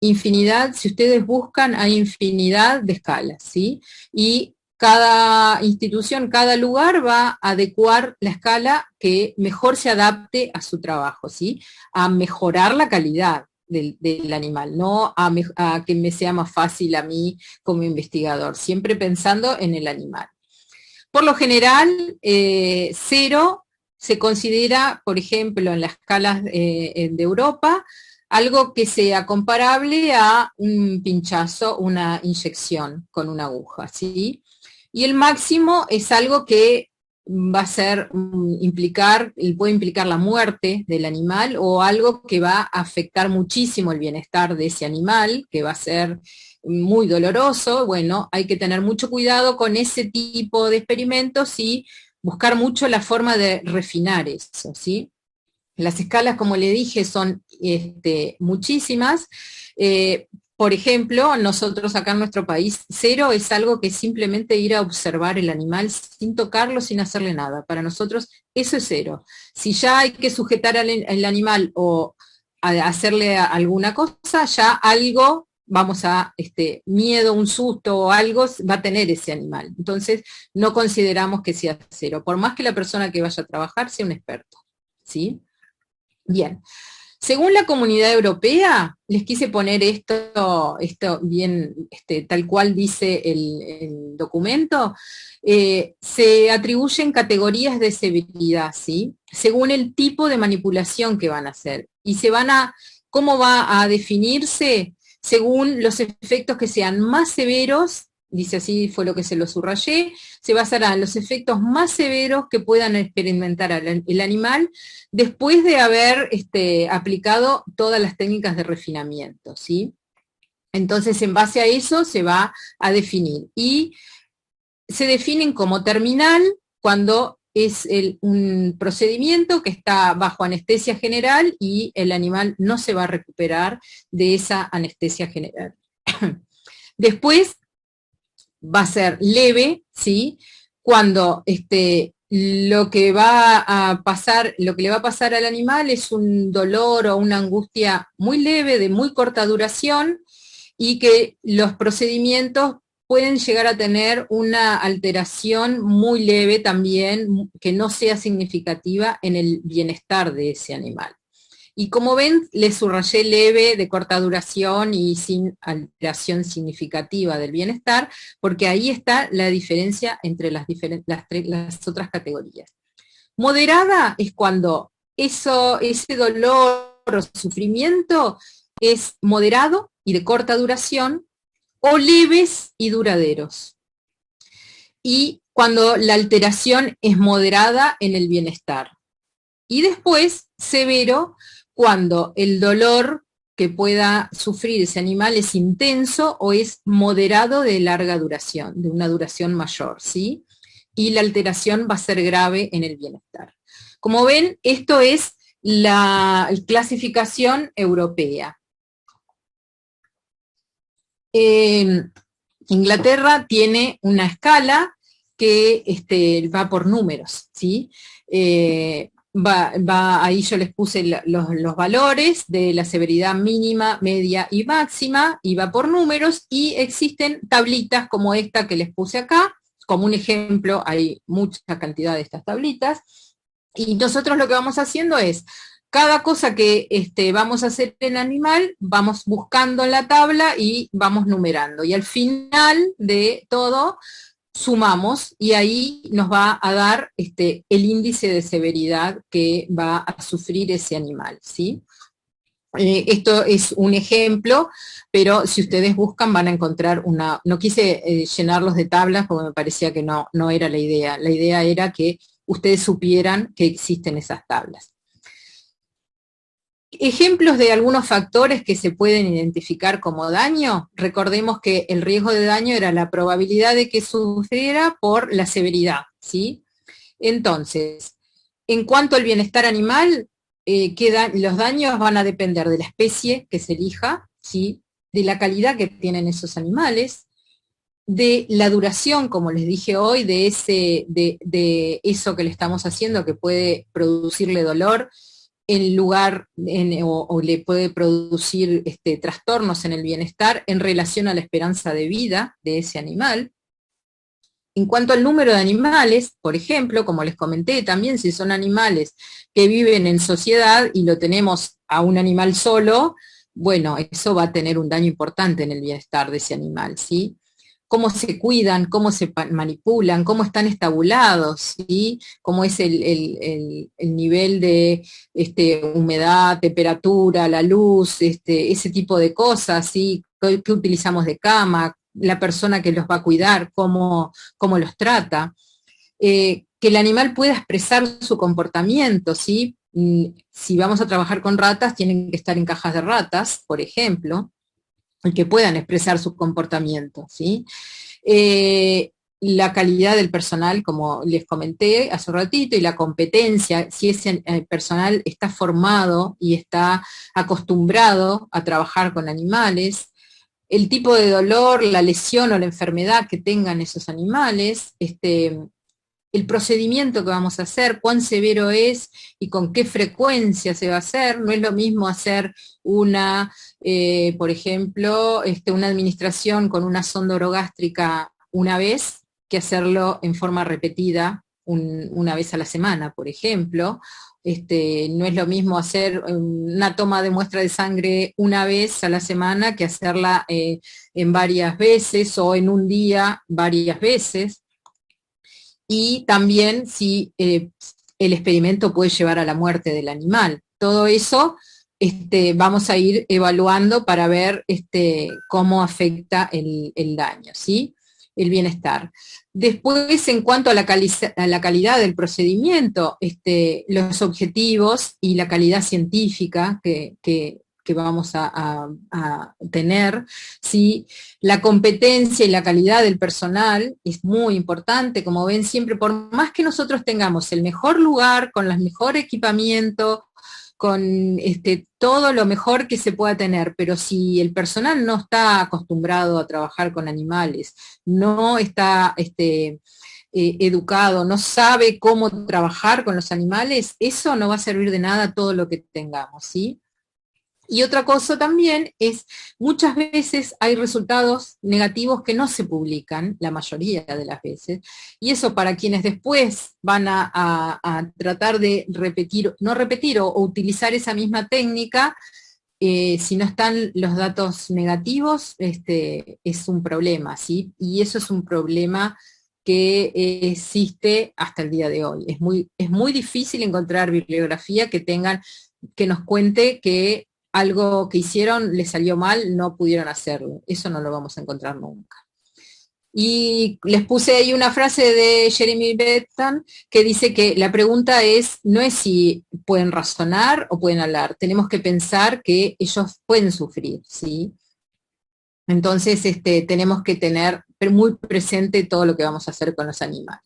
Infinidad, si ustedes buscan, hay infinidad de escalas, ¿sí? Y cada institución, cada lugar va a adecuar la escala que mejor se adapte a su trabajo, ¿sí? A mejorar la calidad del animal, no a que me sea más fácil a mí como investigador, siempre pensando en el animal. Por lo general, 0 se considera, por ejemplo, en las escalas de Europa, algo que sea comparable a un pinchazo, una inyección con una aguja, ¿sí? Y el máximo es algo que va a ser puede implicar la muerte del animal o algo que va a afectar muchísimo el bienestar de ese animal, que va a ser muy doloroso. Bueno, hay que tener mucho cuidado con ese tipo de experimentos y buscar mucho la forma de refinar eso, ¿sí? Las escalas, como le dije, son muchísimas. Por ejemplo, nosotros acá en nuestro país, 0 es algo que simplemente ir a observar el animal sin tocarlo, sin hacerle nada. Para nosotros eso es 0. Si ya hay que sujetar al animal o hacerle alguna cosa, ya algo, vamos a, miedo, un susto o algo va a tener ese animal. Entonces, no consideramos que sea 0, por más que la persona que vaya a trabajar sea un experto, ¿sí? Bien, según la Comunidad Europea, les quise poner esto bien, tal cual dice el documento, se atribuyen categorías de severidad, ¿sí? Según el tipo de manipulación que van a hacer. Y ¿cómo va a definirse? Según los efectos que sean más severos, dice así, fue lo que se lo subrayé, se basarán los efectos más severos que puedan experimentar el animal después de haber aplicado todas las técnicas de refinamiento, ¿sí? Entonces, en base a eso se va a definir. Y se definen como terminal cuando es un procedimiento que está bajo anestesia general y el animal no se va a recuperar de esa anestesia general. Después va a ser leve, ¿sí? Cuando lo que le va a pasar al animal es un dolor o una angustia muy leve, de muy corta duración, y que los procedimientos pueden llegar a tener una alteración muy leve también, que no sea significativa en el bienestar de ese animal. Y como ven, le subrayé leve, de corta duración y sin alteración significativa del bienestar, porque ahí está la diferencia entre las otras categorías. Moderada es cuando ese dolor o sufrimiento es moderado y de corta duración, o leves y duraderos. Y cuando la alteración es moderada en el bienestar. Y después, severo, cuando el dolor que pueda sufrir ese animal es intenso o es moderado de larga duración, de una duración mayor, ¿sí? Y la alteración va a ser grave en el bienestar. Como ven, esto es la clasificación europea. Inglaterra tiene una escala que va por números, ¿sí? Ahí yo les puse los valores de la severidad mínima, media y máxima, y va por números, y existen tablitas como esta que les puse acá, como un ejemplo, hay mucha cantidad de estas tablitas, y nosotros lo que vamos haciendo es, cada cosa que vamos a hacer en animal, vamos buscando en la tabla y vamos numerando, y al final de todo, sumamos y ahí nos va a dar el índice de severidad que va a sufrir ese animal, ¿sí? Esto es un ejemplo, pero si ustedes buscan van a encontrar una... No quise llenarlos de tablas porque me parecía que no era la idea. La idea era que ustedes supieran que existen esas tablas. Ejemplos de algunos factores que se pueden identificar como daño. Recordemos que el riesgo de daño era la probabilidad de que sufriera por la severidad, ¿sí? Entonces, en cuanto al bienestar animal, los daños van a depender de la especie que se elija, ¿sí? De la calidad que tienen esos animales, de la duración, como les dije hoy, de eso que le estamos haciendo que puede producirle dolor, o le puede producir trastornos en el bienestar en relación a la esperanza de vida de ese animal. En cuanto al número de animales, por ejemplo, como les comenté, también si son animales que viven en sociedad y lo tenemos a un animal solo, bueno, eso va a tener un daño importante en el bienestar de ese animal, ¿sí? Cómo se cuidan, cómo se manipulan, cómo están estabulados, ¿sí? Cómo es el nivel de humedad, temperatura, la luz, ese tipo de cosas, ¿sí? ¿Qué utilizamos de cama? La persona que los va a cuidar, cómo los trata. Que el animal pueda expresar su comportamiento, ¿sí? Si vamos a trabajar con ratas, tienen que estar en cajas de ratas, por ejemplo, y que puedan expresar su comportamiento, ¿sí? La calidad del personal, como les comenté hace un ratito, y la competencia, si ese personal está formado y está acostumbrado a trabajar con animales, el tipo de dolor, la lesión o la enfermedad que tengan esos animales, el procedimiento que vamos a hacer, cuán severo es y con qué frecuencia se va a hacer. No es lo mismo hacer por ejemplo, una administración con una sonda orogástrica una vez que hacerlo en forma repetida una vez a la semana, por ejemplo. No es lo mismo hacer una toma de muestra de sangre una vez a la semana que hacerla en varias veces o en un día varias veces. Y también si el experimento puede llevar a la muerte del animal. Todo eso vamos a ir evaluando para ver cómo afecta el daño, ¿sí? El bienestar. Después, en cuanto a la calidad del procedimiento, los objetivos y la calidad científica que vamos a tener, ¿sí? La competencia y la calidad del personal es muy importante, como ven siempre, por más que nosotros tengamos el mejor lugar, con el mejor equipamiento, con todo lo mejor que se pueda tener, pero si el personal no está acostumbrado a trabajar con animales, no está educado, no sabe cómo trabajar con los animales, eso no va a servir de nada todo lo que tengamos, ¿sí? Y otra cosa también es, muchas veces hay resultados negativos que no se publican, la mayoría de las veces, y eso para quienes después van a tratar de no repetir o utilizar esa misma técnica, si no están los datos negativos, es un problema, ¿sí? Y eso es un problema que existe hasta el día de hoy. Es muy difícil encontrar bibliografía que nos cuente que algo que hicieron les salió mal, no pudieron hacerlo. Eso no lo vamos a encontrar nunca. Y les puse ahí una frase de Jeremy Bentham que dice que la pregunta no es si pueden razonar o pueden hablar, tenemos que pensar que ellos pueden sufrir, ¿sí? Entonces tenemos que tener muy presente todo lo que vamos a hacer con los animales.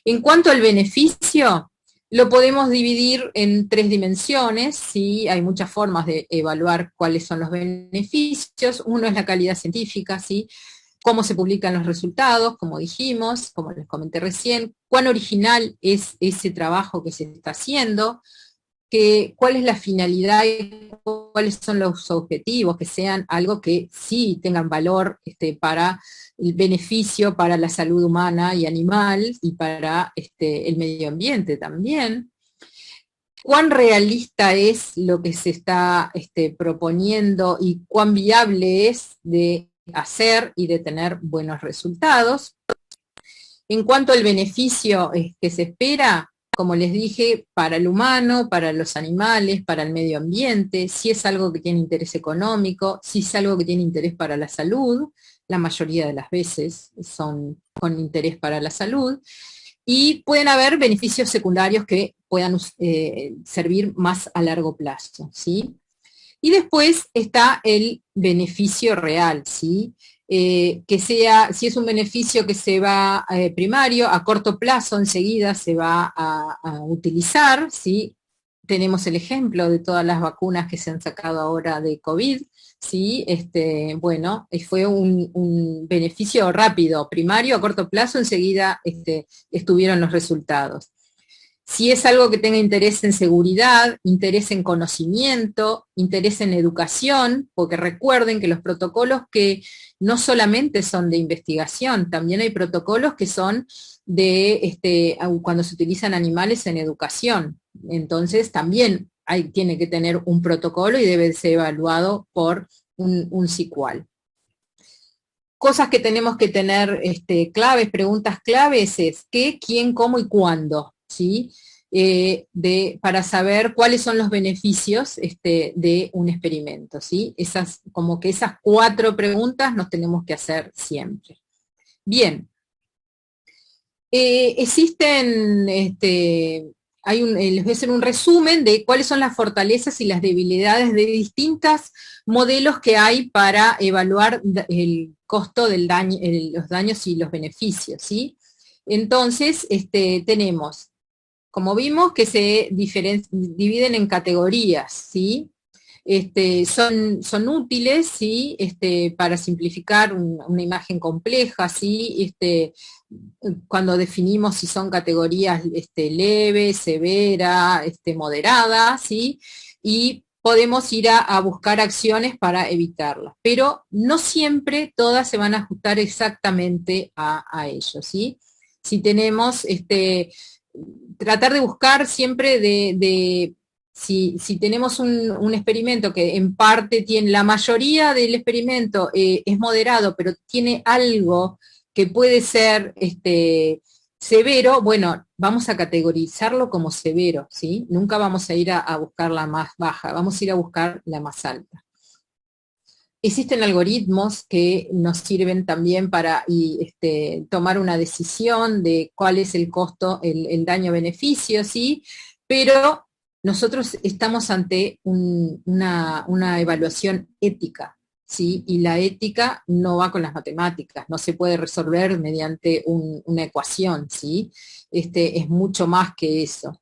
En cuanto al beneficio, lo podemos dividir en 3 dimensiones, ¿sí? Hay muchas formas de evaluar cuáles son los beneficios. Uno es la calidad científica, ¿sí? Cómo se publican los resultados, como dijimos, como les comenté recién, cuán original es ese trabajo que se está haciendo, cuál es la finalidad y cuáles son los objetivos, que sean algo que sí tengan valor para el beneficio para la salud humana y animal y para el medio ambiente también. Cuán realista es lo que se está proponiendo y cuán viable es de hacer y de tener buenos resultados. En cuanto al beneficio que se espera, como les dije, para el humano, para los animales, para el medio ambiente, si es algo que tiene interés económico, si es algo que tiene interés para la salud, la mayoría de las veces son con interés para la salud, y pueden haber beneficios secundarios que puedan servir más a largo plazo, ¿sí? Y después está el beneficio real, ¿sí? Que sea, si es un beneficio que se va primario, a corto plazo enseguida se va a utilizar, ¿sí? Tenemos el ejemplo de todas las vacunas que se han sacado ahora de COVID, ¿sí? Bueno, fue un beneficio rápido, primario, a corto plazo, enseguida estuvieron los resultados. Si es algo que tenga interés en seguridad, interés en conocimiento, interés en educación, porque recuerden que los protocolos que no solamente son de investigación, también hay protocolos que son de cuando se utilizan animales en educación. Entonces también tiene que tener un protocolo y debe ser evaluado por un CICUAL. Cosas que tenemos que tener claves, preguntas claves es qué, quién, cómo y cuándo, ¿sí? Para saber cuáles son los beneficios de un experimento, ¿sí? Como que esas 4 preguntas nos tenemos que hacer siempre. Bien. Existen, les voy a hacer un resumen de cuáles son las fortalezas y las debilidades de distintos modelos que hay para evaluar el costo del daño, los daños y los beneficios, ¿sí? Entonces, tenemos, como vimos, que se dividen en categorías, ¿sí? Son útiles, ¿sí? Para simplificar una imagen compleja, ¿sí? Cuando definimos si son categorías leve, severa, moderada, ¿sí? Y podemos ir a buscar acciones para evitarlas, pero no siempre todas se van a ajustar exactamente a ello, ¿sí? Si tenemos, tratar de buscar siempre si tenemos un experimento que en parte tiene, la mayoría del experimento es moderado, pero tiene algo que puede ser severo, bueno, vamos a categorizarlo como severo, ¿sí? Nunca vamos a ir a buscar la más baja, vamos a ir a buscar la más alta. Existen algoritmos que nos sirven también para tomar una decisión de cuál es el costo, el daño-beneficio, ¿sí? Pero nosotros estamos ante una evaluación ética, ¿sí? Y la ética no va con las matemáticas, no se puede resolver mediante una ecuación, ¿sí? Es mucho más que eso.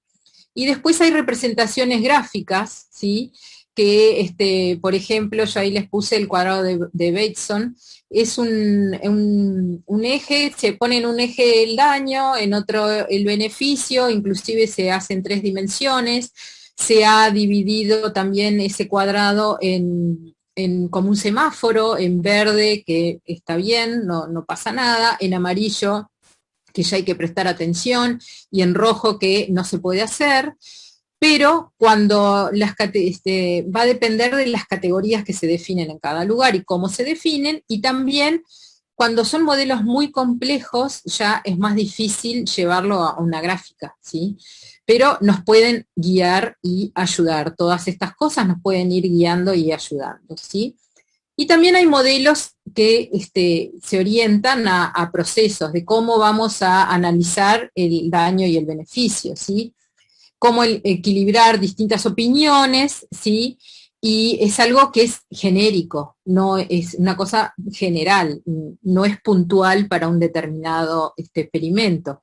Y después hay representaciones gráficas, ¿sí? Que, por ejemplo, yo ahí les puse el cuadrado de Bateson, es un eje, se pone en un eje el daño, en otro el beneficio, inclusive se hace en 3 dimensiones, se ha dividido también ese cuadrado como un semáforo, en verde, que está bien, no pasa nada, en amarillo, que ya hay que prestar atención, y en rojo, que no se puede hacer. Pero cuando va a depender de las categorías que se definen en cada lugar y cómo se definen, y también cuando son modelos muy complejos ya es más difícil llevarlo a una gráfica, ¿sí? Pero nos pueden guiar y ayudar. Todas estas cosas nos pueden ir guiando y ayudando, ¿sí? Y también hay modelos que se orientan a procesos de cómo vamos a analizar el daño y el beneficio, ¿sí? Cómo equilibrar distintas opiniones, ¿sí? Y es algo que es genérico, no es una cosa general, no es puntual para un determinado experimento.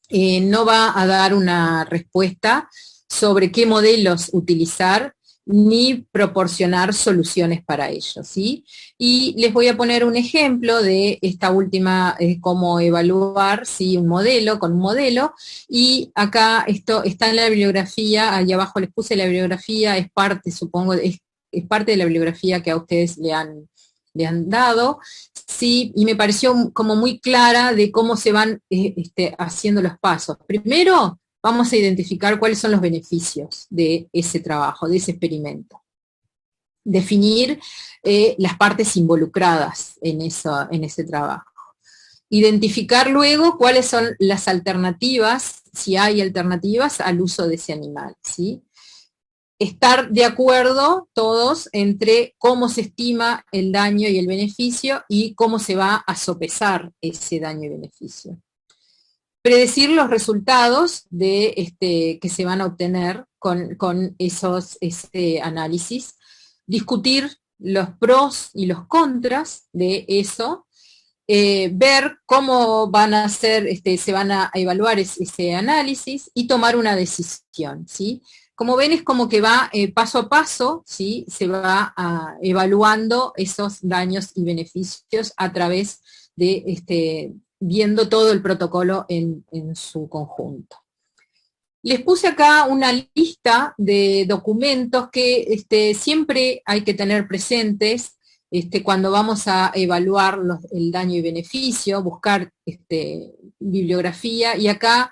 No va a dar una respuesta sobre qué modelos utilizar ni proporcionar soluciones para ello, ¿sí? Y les voy a poner un ejemplo de esta última, cómo evaluar, ¿sí? Un modelo con un modelo, y acá esto está en la bibliografía, ahí abajo les puse la bibliografía, es parte, supongo, es parte de la bibliografía que a ustedes le han dado, sí, y me pareció como muy clara de cómo se van haciendo los pasos. Primero, vamos a identificar cuáles son los beneficios de ese trabajo, de ese experimento. Definir las partes involucradas en ese trabajo. Identificar luego cuáles son las alternativas, si hay alternativas al uso de ese animal, ¿sí? Estar de acuerdo todos entre cómo se estima el daño y el beneficio y cómo se va a sopesar ese daño y beneficio. Predecir los resultados que se van a obtener con ese análisis, discutir los pros y los contras de eso, ver cómo van a ser, se van a evaluar ese análisis y tomar una decisión, ¿sí? Como ven, es como que va paso a paso, ¿sí? Se va evaluando esos daños y beneficios a través de viendo todo el protocolo en su conjunto. Les puse acá una lista de documentos que siempre hay que tener presentes cuando vamos a evaluar el daño y beneficio, buscar bibliografía, y acá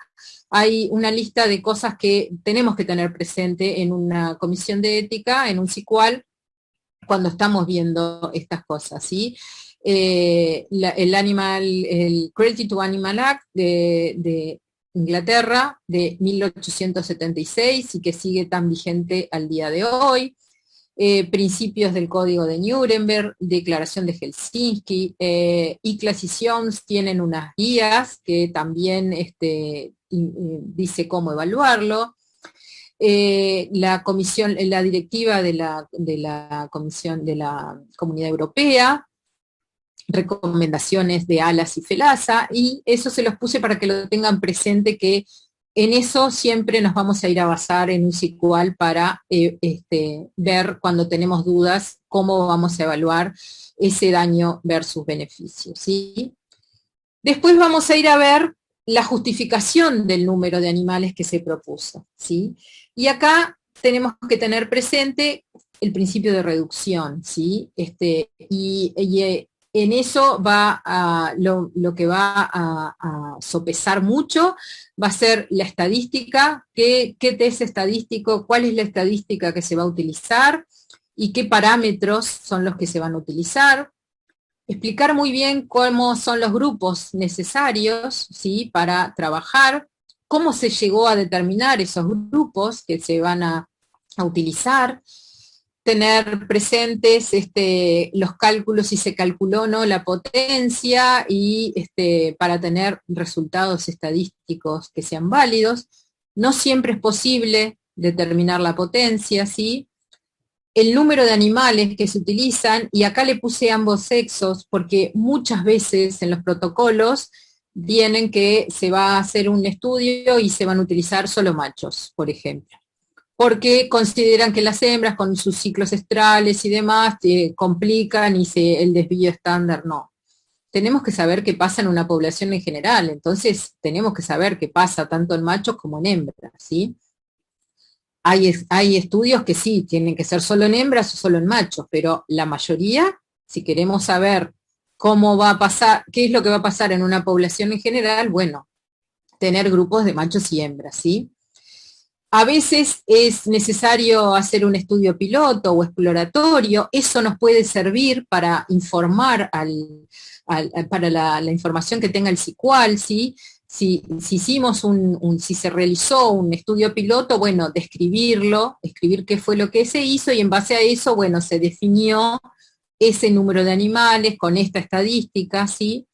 hay una lista de cosas que tenemos que tener presente en una comisión de ética, en un CICUAL, cuando estamos viendo estas cosas, ¿sí? El Cruelty to Animal Act de Inglaterra de 1876 y que sigue tan vigente al día de hoy. Principios del Código de Nuremberg, Declaración de Helsinki, ICLAS y Jones tienen unas guías que también dice cómo evaluarlo. La directiva de la Comisión de la Comunidad Europea, recomendaciones de ALAS y FELASA, y eso se los puse para que lo tengan presente, que en eso siempre nos vamos a ir a basar en un SQL para ver cuando tenemos dudas cómo vamos a evaluar ese daño versus beneficio, ¿sí? Después vamos a ir a ver la justificación del número de animales que se propuso, ¿sí? Y acá tenemos que tener presente el principio de reducción, ¿sí? En eso va lo que va a sopesar mucho va a ser la estadística, qué test estadístico, cuál es la estadística que se va a utilizar y qué parámetros son los que se van a utilizar. Explicar muy bien cómo son los grupos necesarios, ¿sí? Para trabajar, cómo se llegó a determinar esos grupos que se van a utilizar, tener presentes los cálculos, si se calculó o no la potencia, y para tener resultados estadísticos que sean válidos. No siempre es posible determinar la potencia, ¿sí? El número de animales que se utilizan, y acá le puse ambos sexos, porque muchas veces en los protocolos vienen que se va a hacer un estudio y se van a utilizar solo machos, por ejemplo, porque consideran que las hembras con sus ciclos estrales y demás complican y el desvío estándar no. Tenemos que saber qué pasa en una población en general, entonces tenemos que saber qué pasa tanto en machos como en hembras, ¿sí? Hay estudios que sí, tienen que ser solo en hembras o solo en machos, pero la mayoría, si queremos saber cómo va a pasar, qué es lo que va a pasar en una población en general, bueno, tener grupos de machos y hembras, ¿sí? A veces es necesario hacer un estudio piloto o exploratorio, eso nos puede servir para informar para la información que tenga el SICUAL, ¿sí? Si si se realizó un estudio piloto, bueno, describirlo, escribir qué fue lo que se hizo y en base a eso, bueno, se definió ese número de animales con esta estadística, ¿sí?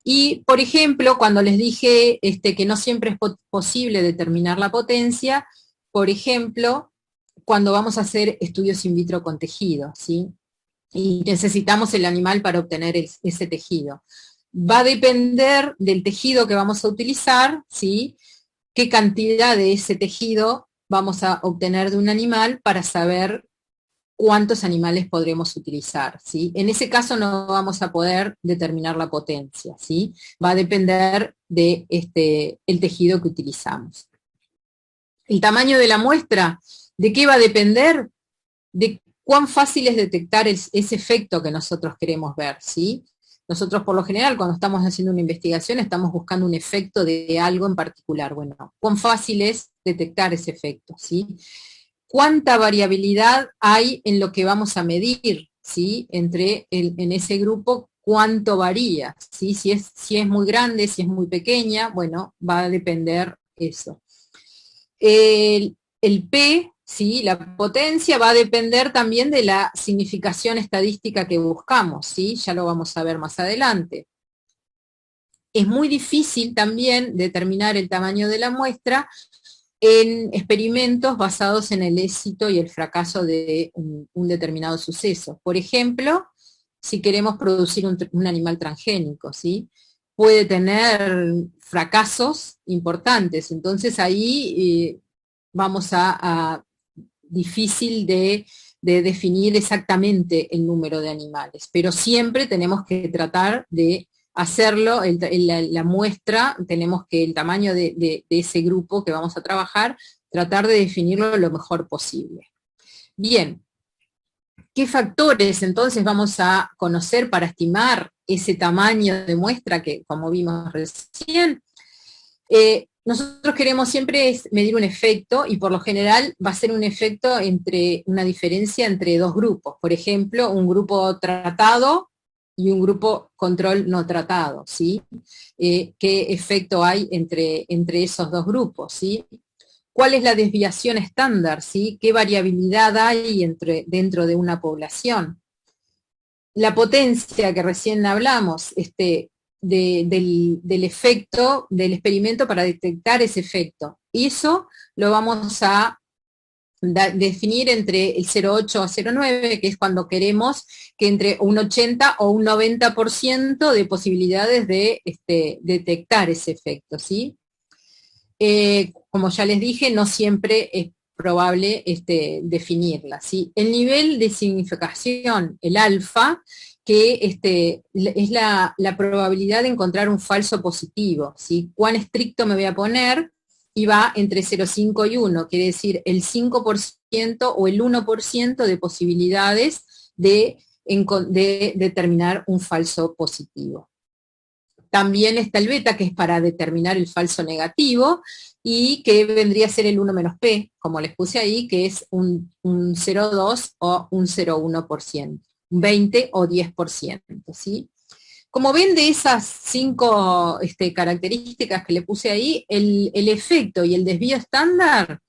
Y, por ejemplo, cuando les dije que no siempre es posible determinar la potencia, por ejemplo, cuando vamos a hacer estudios in vitro con tejido, ¿sí? Y necesitamos el animal para obtener ese tejido. Va a depender del tejido que vamos a utilizar, ¿sí? Qué cantidad de ese tejido vamos a obtener de un animal para saber cuántos animales podremos utilizar, ¿sí? En ese caso no vamos a poder determinar la potencia, ¿sí? Va a depender de el tejido que utilizamos. El tamaño de la muestra, ¿de qué va a depender? De cuán fácil es detectar ese efecto que nosotros queremos ver, ¿sí? Nosotros por lo general cuando estamos haciendo una investigación estamos buscando un efecto de algo en particular. Bueno, cuán fácil es detectar ese efecto, ¿sí? Cuánta variabilidad hay en lo que vamos a medir, ¿sí? En ese grupo, cuánto varía, ¿sí? Si es muy grande, si es muy pequeña, bueno, va a depender eso. El P, ¿sí? La potencia va a depender también de la significación estadística que buscamos, ¿sí? Ya lo vamos a ver más adelante. Es muy difícil también determinar el tamaño de la muestra en experimentos basados en el éxito y el fracaso de un determinado suceso. Por ejemplo, si queremos producir un animal transgénico, ¿sí? Puede tener fracasos importantes, entonces ahí vamos a difícil de definir exactamente el número de animales, pero siempre tenemos que tratar de hacerlo, la muestra, tenemos que el tamaño de ese grupo que vamos a trabajar, tratar de definirlo lo mejor posible. Bien, ¿qué factores entonces vamos a conocer para estimar ese tamaño de muestra que, como vimos recién? Nosotros queremos siempre medir un efecto y por lo general va a ser un efecto entre una diferencia entre dos grupos. Por ejemplo, un grupo tratado y un grupo control no tratado, ¿sí? ¿Qué efecto hay entre esos dos grupos, ¿sí? ¿Cuál es la desviación estándar, ¿sí? ¿Qué variabilidad hay dentro de una población? La potencia que recién hablamos, del efecto, del experimento para detectar ese efecto. Y eso lo vamos a definir entre el 0,8 a 0,9, que es cuando queremos que entre un 80 o un 90% de posibilidades de detectar ese efecto, ¿sí? Como ya les dije, no siempre es probable definirla, ¿sí? El nivel de significación, el alfa, que es la probabilidad de encontrar un falso positivo, ¿sí? ¿Cuán estricto me voy a poner? Y va entre 0,5 y 1, quiere decir el 5% o el 1% de posibilidades de determinar un falso positivo. También está el beta, que es para determinar el falso negativo, y que vendría a ser el 1 menos P, como les puse ahí, que es un 0,2 o un 0,1%, un 20 o 10%, ¿sí? Como ven de esas 5 características que le puse ahí, el efecto y el desvío estándar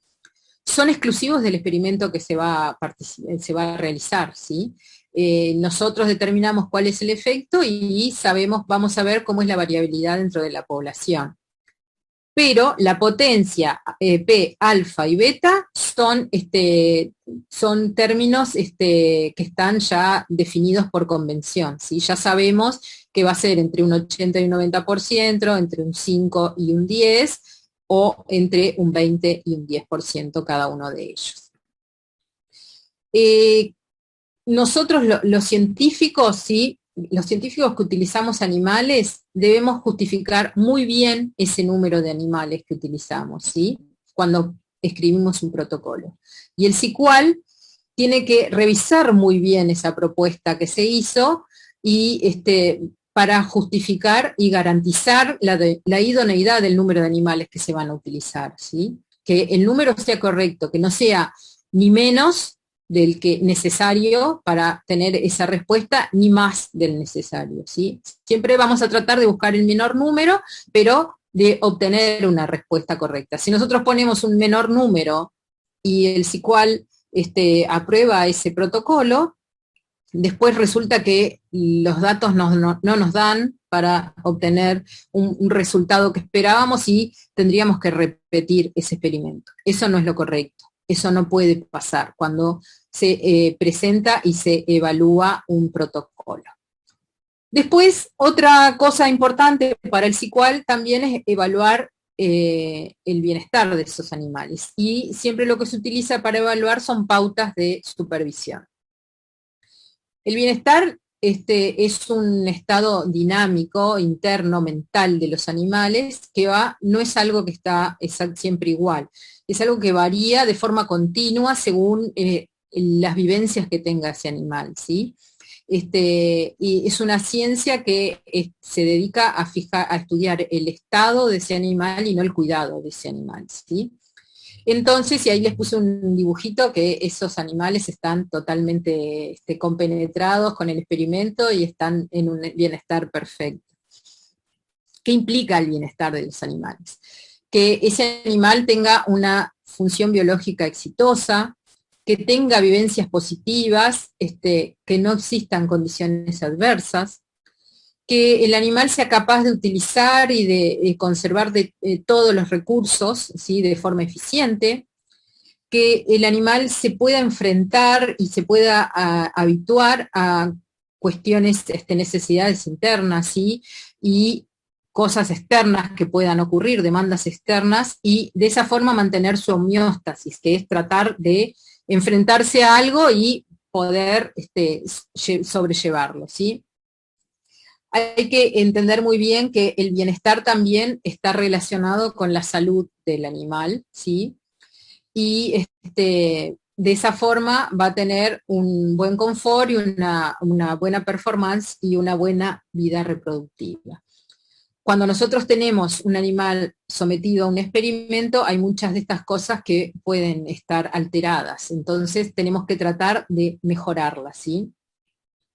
son exclusivos del experimento que se va a realizar, ¿sí? Nosotros determinamos cuál es el efecto y vamos a ver cómo es la variabilidad dentro de la población. Pero la potencia P, alfa y beta son términos que están ya definidos por convención, ¿sí? Ya sabemos que va a ser entre un 80 y un 90%, entre un 5 y un 10, o entre un 20 y un 10% cada uno de ellos. Nosotros los científicos, ¿sí? Los científicos que utilizamos animales, debemos justificar muy bien ese número de animales que utilizamos, ¿sí? Cuando escribimos un protocolo. Y el SICUAL tiene que revisar muy bien esa propuesta que se hizo y para justificar y garantizar la idoneidad del número de animales que se van a utilizar, ¿sí? que el número sea correcto, que no sea ni menos del que necesario para tener esa respuesta, ni más del necesario, ¿sí? Siempre vamos a tratar de buscar el menor número, pero de obtener una respuesta correcta. Si nosotros ponemos un menor número y el SICUAL aprueba ese protocolo, después resulta que los datos no nos dan para obtener un resultado que esperábamos y tendríamos que repetir ese experimento. Eso no es lo correcto. Eso no puede pasar cuando se presenta y se evalúa un protocolo. Después, otra cosa importante para el SICUAL también es evaluar el bienestar de esos animales. Y siempre lo que se utiliza para evaluar son pautas de supervisión. El bienestar es un estado dinámico, interno, mental de los animales, que no es algo que está siempre igual. Es algo que varía de forma continua según las vivencias que tenga ese animal, ¿sí? Y es una ciencia que se dedica a estudiar el estado de ese animal y no el cuidado de ese animal, ¿sí? Entonces, y ahí les puse un dibujito que esos animales están totalmente compenetrados con el experimento y están en un bienestar perfecto. ¿Qué implica el bienestar de los animales? Que ese animal tenga una función biológica exitosa, que tenga vivencias positivas, que no existan condiciones adversas, que el animal sea capaz de utilizar y de conservar todos los recursos, ¿sí?, de forma eficiente, que el animal se pueda enfrentar y se pueda habituar a cuestiones, necesidades internas, ¿sí?, y cosas externas que puedan ocurrir, demandas externas, y de esa forma mantener su homeostasis, que es tratar de enfrentarse a algo y poder sobrellevarlo, ¿sí? Hay que entender muy bien que el bienestar también está relacionado con la salud del animal, ¿sí? Y de esa forma va a tener un buen confort y una buena performance y una buena vida reproductiva. Cuando nosotros tenemos un animal sometido a un experimento, hay muchas de estas cosas que pueden estar alteradas, entonces tenemos que tratar de mejorarlas, ¿sí?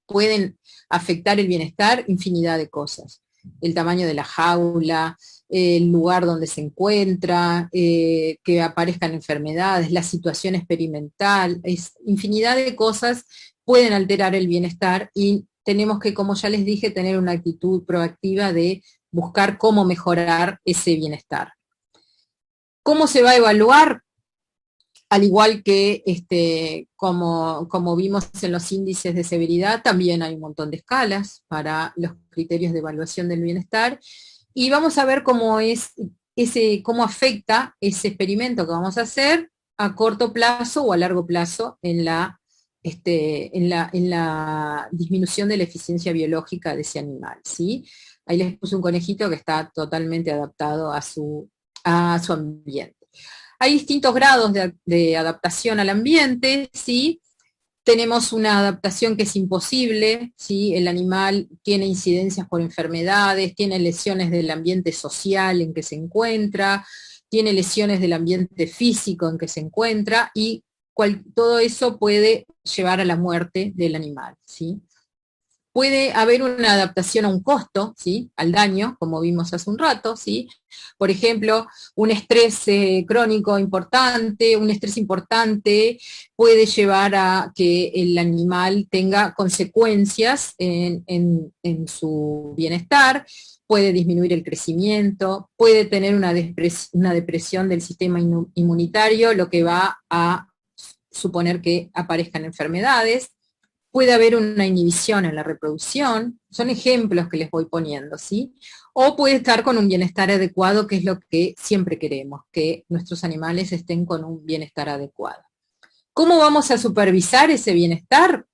Pueden afectar el bienestar infinidad de cosas. El tamaño de la jaula, el lugar donde se encuentra, que aparezcan enfermedades, la situación experimental, infinidad de cosas pueden alterar el bienestar y tenemos que, como ya les dije, tener una actitud proactiva de buscar cómo mejorar ese bienestar. ¿Cómo se va a evaluar? Al igual que como vimos en los índices de severidad, también hay un montón de escalas para los criterios de evaluación del bienestar, y vamos a ver cómo afecta ese experimento que vamos a hacer a corto plazo o a largo plazo en la disminución de la eficiencia biológica de ese animal, ¿sí? Ahí les puse un conejito que está totalmente adaptado a su ambiente. Hay distintos grados de adaptación al ambiente, ¿sí? Tenemos una adaptación que es imposible, ¿sí? El animal tiene incidencias por enfermedades, tiene lesiones del ambiente social en que se encuentra, tiene lesiones del ambiente físico en que se encuentra, y todo eso puede llevar a la muerte del animal, ¿sí? Puede haber una adaptación a un costo, ¿sí?, al daño, como vimos hace un rato, ¿sí? Por ejemplo, un estrés crónico importante, un estrés importante puede llevar a que el animal tenga consecuencias en su bienestar, puede disminuir el crecimiento, puede tener una depresión del sistema inmunitario, lo que va a suponer que aparezcan enfermedades. Puede haber una inhibición en la reproducción, son ejemplos que les voy poniendo, ¿sí? O puede estar con un bienestar adecuado, que es lo que siempre queremos, que nuestros animales estén con un bienestar adecuado. ¿Cómo vamos a supervisar ese bienestar?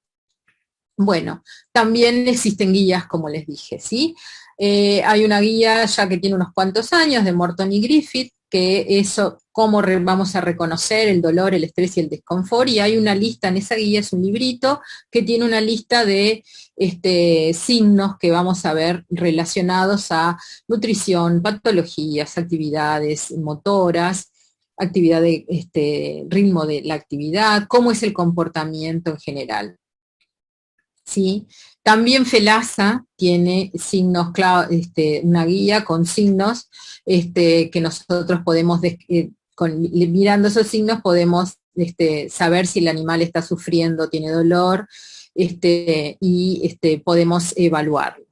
Bueno, también existen guías, como les dije, ¿sí? Hay una guía ya que tiene unos cuantos años, de Morton y Griffith, que eso, cómo vamos a reconocer el dolor, el estrés y el desconfort, y hay una lista en esa guía, es un librito, que tiene una lista de signos que vamos a ver relacionados a nutrición, patologías, actividades motoras. actividad de ritmo de la actividad, cómo es el comportamiento en general. ¿Sí? También FELASA tiene signos, una guía con signos que nosotros podemos, mirando esos signos podemos saber si el animal está sufriendo, tiene dolor, y podemos evaluarlo.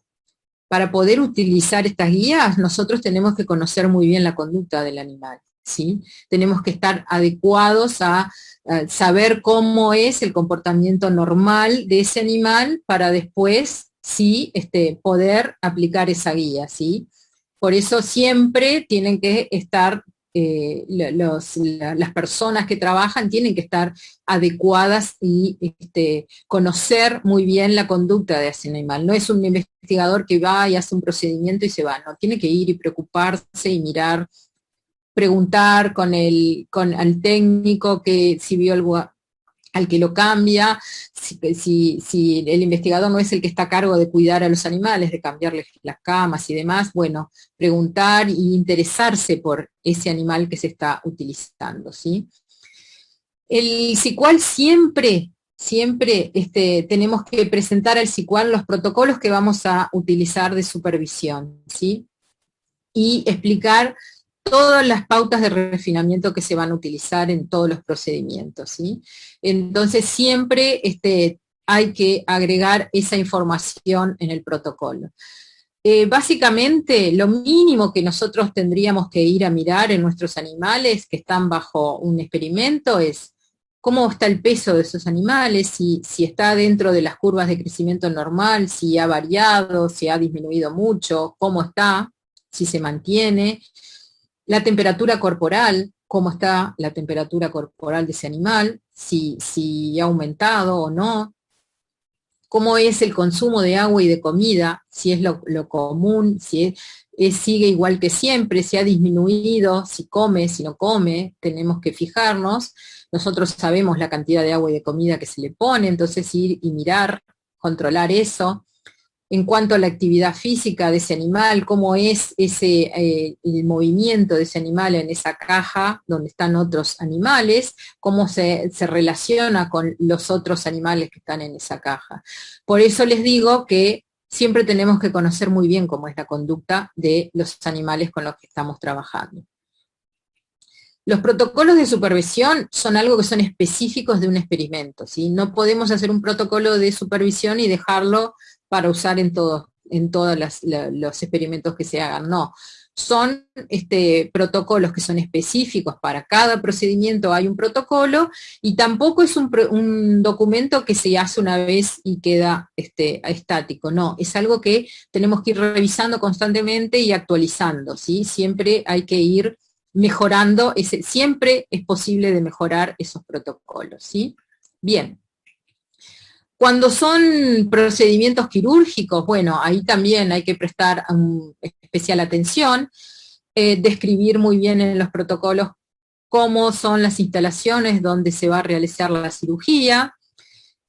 Para poder utilizar estas guías, nosotros tenemos que conocer muy bien la conducta del animal, ¿sí? Tenemos que estar adecuados a saber cómo es el comportamiento normal de ese animal para después, sí, poder aplicar esa guía, ¿sí? Por eso siempre tienen que estar, las personas que trabajan tienen que estar adecuadas y conocer muy bien la conducta de ese animal. No es un investigador que va y hace un procedimiento y se va, no, tiene que ir y preocuparse y mirar, preguntar al técnico que si vio algo, al que lo cambia, si el investigador no es el que está a cargo de cuidar a los animales, de cambiarles las camas y demás, bueno, preguntar e interesarse por ese animal que se está utilizando, ¿sí? El SICUAL siempre tenemos que presentar al SICUAL los protocolos que vamos a utilizar de supervisión, ¿sí? Y explicar todas las pautas de refinamiento que se van a utilizar en todos los procedimientos, ¿sí? Entonces siempre hay que agregar esa información en el protocolo. Básicamente, lo mínimo que nosotros tendríamos que ir a mirar en nuestros animales que están bajo un experimento es cómo está el peso de esos animales, si está dentro de las curvas de crecimiento normal, si ha variado, si ha disminuido mucho, cómo está, si se mantiene. La temperatura corporal, cómo está la temperatura corporal de ese animal, si ha aumentado o no, cómo es el consumo de agua y de comida, si es lo común, si sigue igual que siempre, si ha disminuido, si come, si no come, tenemos que fijarnos. Nosotros sabemos la cantidad de agua y de comida que se le pone, entonces ir y mirar, controlar eso. En cuanto a la actividad física de ese animal, cómo es el movimiento de ese animal en esa caja donde están otros animales, cómo se relaciona con los otros animales que están en esa caja. Por eso les digo que siempre tenemos que conocer muy bien cómo es la conducta de los animales con los que estamos trabajando. Los protocolos de supervisión son algo que son específicos de un experimento, ¿sí? No podemos hacer un protocolo de supervisión y dejarlo para usar en todos los experimentos que se hagan, no. Son protocolos que son específicos para cada procedimiento, hay un protocolo, y tampoco es un documento que se hace una vez y queda estático, no, es algo que tenemos que ir revisando constantemente y actualizando, ¿sí? Siempre hay que ir mejorando, siempre es posible de mejorar esos protocolos, ¿sí? Bien. Cuando son procedimientos quirúrgicos, bueno, ahí también hay que prestar especial atención, describir muy bien en los protocolos cómo son las instalaciones donde se va a realizar la cirugía,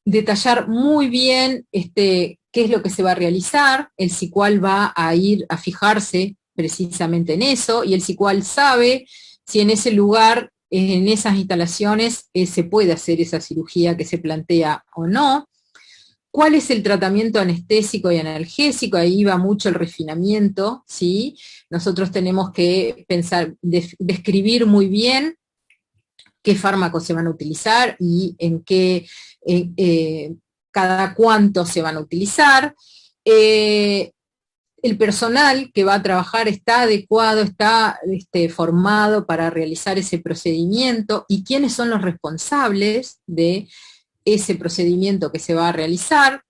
detallar muy bien qué es lo que se va a realizar, el SICUAL va a ir a fijarse precisamente en eso, y el SICUAL sabe si en ese lugar, en esas instalaciones, se puede hacer esa cirugía que se plantea o no. ¿Cuál es el tratamiento anestésico y analgésico? Ahí va mucho el refinamiento, ¿sí? Nosotros tenemos que pensar, describir muy bien qué fármacos se van a utilizar y en qué, cada cuánto se van a utilizar. El personal que va a trabajar está adecuado, está formado para realizar ese procedimiento, y quiénes son los responsables de ese procedimiento que se va a realizar,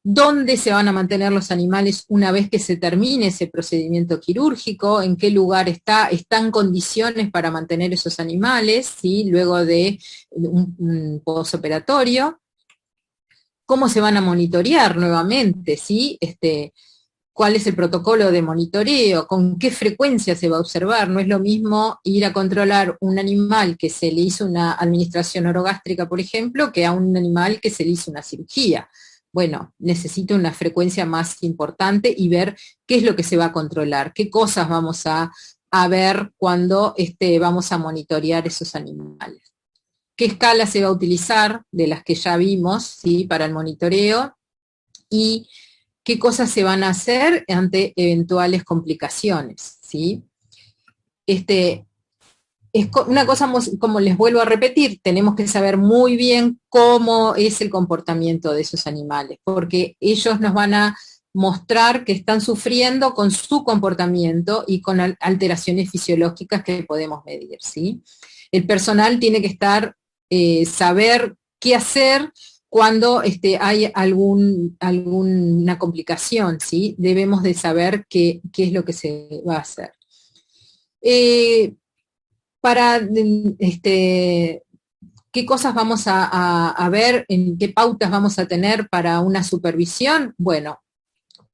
dónde se van a mantener los animales una vez que se termine ese procedimiento quirúrgico, en qué lugar están condiciones para mantener esos animales, ¿sí? Luego de un posoperatorio, cómo se van a monitorear nuevamente, ¿sí? Cuál es el protocolo de monitoreo, con qué frecuencia se va a observar. No es lo mismo ir a controlar un animal que se le hizo una administración orogástrica, por ejemplo, que a un animal que se le hizo una cirugía. Bueno, necesito una frecuencia más importante y ver qué es lo que se va a controlar, qué cosas vamos a a ver cuando vamos a monitorear esos animales. ¿Qué escala se va a utilizar de las que ya vimos, ¿sí?, para el monitoreo? Y qué cosas se van a hacer ante eventuales complicaciones, ¿sí? Es una cosa, como les vuelvo a repetir, tenemos que saber muy bien cómo es el comportamiento de esos animales, porque ellos nos van a mostrar que están sufriendo con su comportamiento y con alteraciones fisiológicas que podemos medir, ¿sí? El personal tiene que saber qué hacer cuando hay alguna complicación, ¿sí? Debemos de saber qué es lo que se va a hacer. ¿Qué cosas vamos a ver, en qué pautas vamos a tener para una supervisión? Bueno,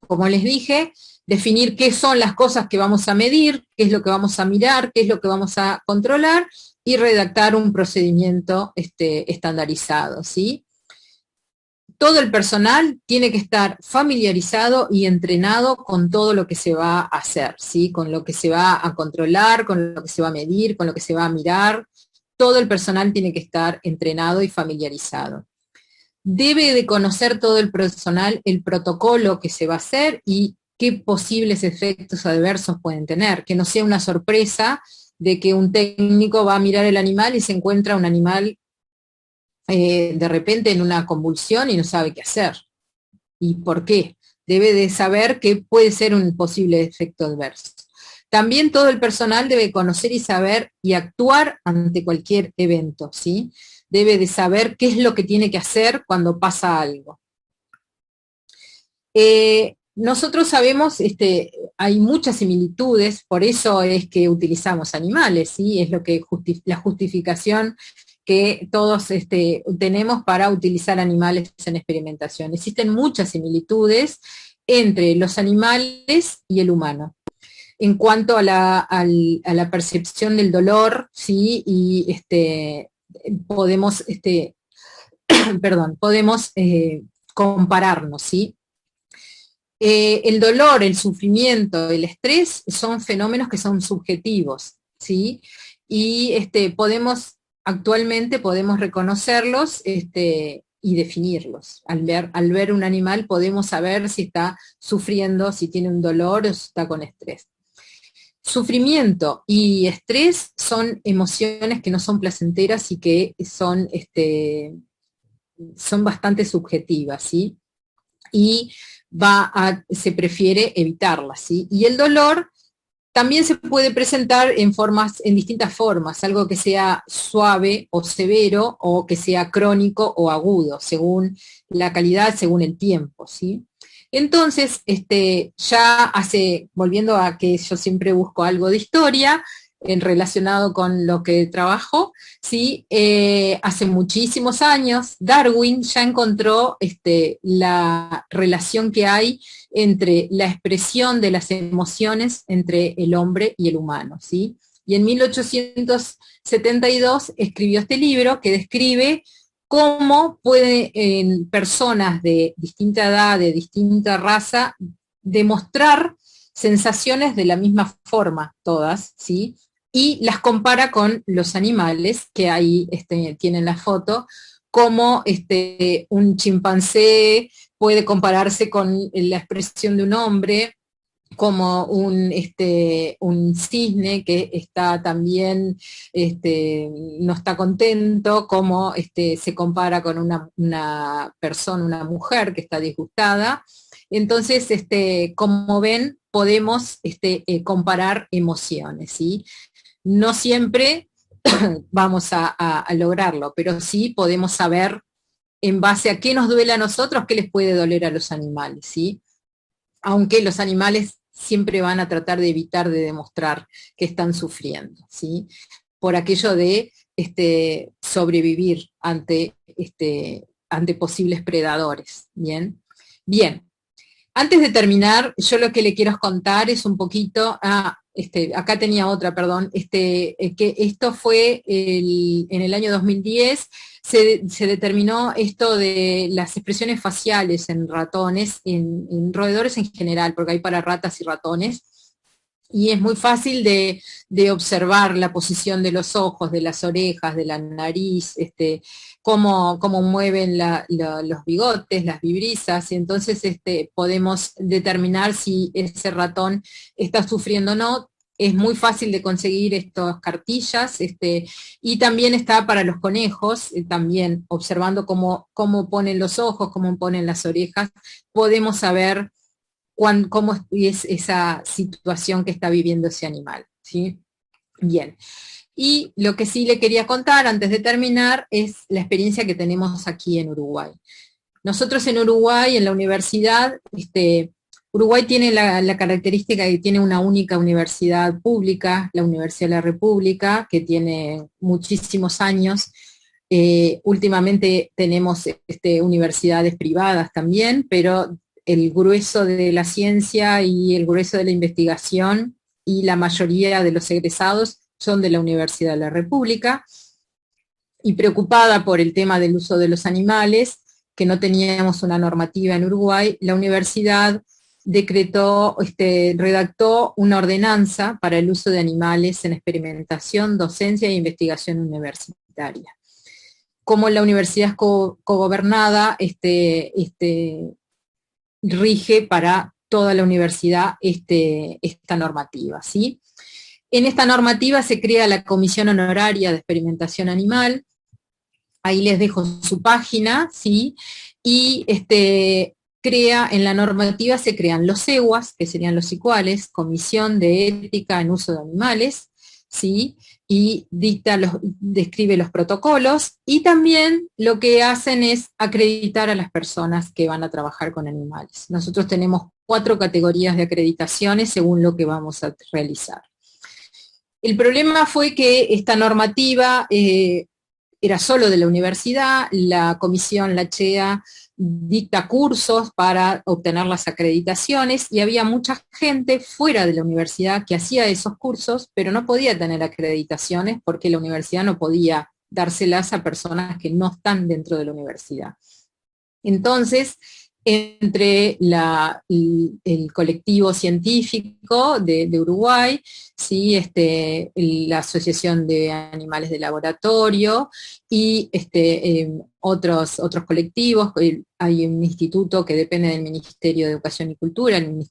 como les dije, definir qué son las cosas que vamos a medir, qué es lo que vamos a mirar, qué es lo que vamos a controlar, y redactar un procedimiento estandarizado, ¿sí? Todo el personal tiene que estar familiarizado y entrenado con todo lo que se va a hacer, ¿sí? Con lo que se va a controlar, con lo que se va a medir, con lo que se va a mirar. Todo el personal tiene que estar entrenado y familiarizado. Debe de conocer todo el personal el protocolo que se va a hacer y qué posibles efectos adversos pueden tener, que no sea una sorpresa de que un técnico va a mirar el animal y se encuentra un animal de repente en una convulsión y no sabe qué hacer. ¿Y por qué? Debe de saber que puede ser un posible efecto adverso. También todo el personal debe conocer y saber y actuar ante cualquier evento, ¿sí? Debe de saber qué es lo que tiene que hacer cuando pasa algo. Nosotros sabemos, hay muchas similitudes, por eso es que utilizamos animales, ¿sí? Es lo que la justificación que todos tenemos para utilizar animales en experimentación. Existen muchas similitudes entre los animales y el humano. En cuanto a la percepción del dolor, ¿sí? Y podemos, podemos compararnos, ¿sí? El dolor, el sufrimiento, el estrés son fenómenos que son subjetivos, ¿sí? Y actualmente podemos reconocerlos y definirlos. Al ver un animal podemos saber si está sufriendo, si tiene un dolor o si está con estrés. Sufrimiento y estrés son emociones que no son placenteras y que son bastante subjetivas, ¿sí? Y se prefiere evitarlas, ¿sí? Y el dolor también se puede presentar en distintas formas, algo que sea suave o severo, o que sea crónico o agudo, según la calidad, según el tiempo, ¿sí? Entonces, volviendo a que yo siempre busco algo de historia, relacionado con lo que trabajo, ¿sí? Hace muchísimos años Darwin ya encontró la relación que hay entre la expresión de las emociones entre el hombre y el humano, ¿sí? Y en 1872 escribió este libro que describe cómo pueden personas de distinta edad, de distinta raza, demostrar sensaciones de la misma forma, todas, ¿sí? Y las compara con los animales, que ahí tienen la foto, como un chimpancé puede compararse con la expresión de un hombre, como un cisne que está también, no está contento, como se compara con una persona, una mujer que está disgustada. Entonces, como ven, podemos comparar emociones, ¿sí? No siempre vamos a lograrlo, pero sí podemos saber en base a qué nos duele a nosotros, qué les puede doler a los animales, ¿sí? Aunque los animales siempre van a tratar de evitar de demostrar que están sufriendo, ¿sí? Por aquello de sobrevivir ante posibles predadores, ¿bien? Bien, antes de terminar, yo lo que le quiero contar es un poquito, acá tenía otra, perdón, que esto fue en el año 2010, se determinó esto de las expresiones faciales en ratones, en roedores en general, porque hay para ratas y ratones, y es muy fácil de observar la posición de los ojos, de las orejas, de la nariz, cómo mueven los bigotes, las vibrisas, y entonces podemos determinar si ese ratón está sufriendo o no. Es muy fácil de conseguir estas cartillas, y también está para los conejos, también observando cómo ponen los ojos, cómo ponen las orejas, podemos saber cómo es esa situación que está viviendo ese animal, ¿sí? Bien. Y lo que sí le quería contar antes de terminar es la experiencia que tenemos aquí en Uruguay. Nosotros en Uruguay, en la universidad, Uruguay tiene la característica de que tiene una única universidad pública, la Universidad de la República, que tiene muchísimos años. Últimamente tenemos universidades privadas también, pero el grueso de la ciencia y el grueso de la investigación y la mayoría de los egresados son de la Universidad de la República, y preocupada por el tema del uso de los animales, que no teníamos una normativa en Uruguay, la universidad redactó una ordenanza para el uso de animales en experimentación, docencia e investigación universitaria. Como la universidad es cogobernada, rige para toda la universidad esta normativa, ¿sí? En esta normativa se crea la Comisión Honoraria de Experimentación Animal, ahí les dejo su página, ¿sí? Y en la normativa se crean los EWAS, que serían los ICUALES, Comisión de Ética en Uso de Animales, ¿sí? Y describe los protocolos, y también lo que hacen es acreditar a las personas que van a trabajar con animales. Nosotros tenemos 4 categorías de acreditaciones según lo que vamos a realizar. El problema fue que esta normativa era solo de la universidad, la comisión, la CHEA, dicta cursos para obtener las acreditaciones, y había mucha gente fuera de la universidad que hacía esos cursos, pero no podía tener acreditaciones porque la universidad no podía dárselas a personas que no están dentro de la universidad. Entonces, entre el colectivo científico de Uruguay, ¿sí? La Asociación de Animales de Laboratorio y otros colectivos. Hay un instituto que depende del Ministerio de Educación y Cultura, el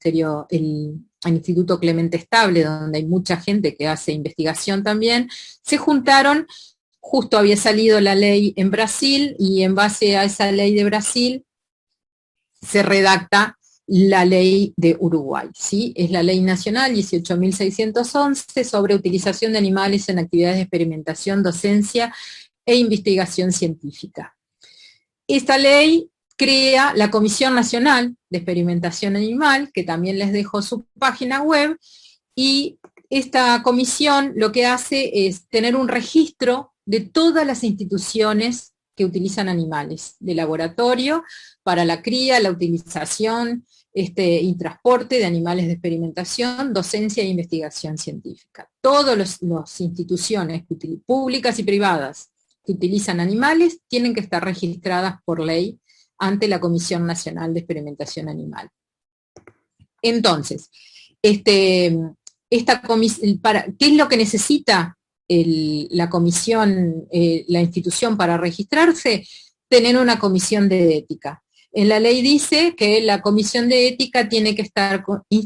Instituto Clemente Estable, donde hay mucha gente que hace investigación también, se juntaron. Justo había salido la ley en Brasil, y en base a esa ley de Brasil se redacta la ley de Uruguay, ¿sí? Es la ley nacional 18.611 sobre utilización de animales en actividades de experimentación, docencia e investigación científica. Esta ley crea la Comisión Nacional de Experimentación Animal, que también les dejo su página web, y esta comisión lo que hace es tener un registro de todas las instituciones que utilizan animales de laboratorio para la cría, la utilización y transporte de animales de experimentación, docencia e investigación científica. Todas las instituciones públicas y privadas que utilizan animales tienen que estar registradas por ley ante la Comisión Nacional de Experimentación Animal. Entonces, ¿qué es lo que necesita la comisión, la institución para registrarse? Tener una comisión de ética. En la ley dice que la comisión de ética tiene que estar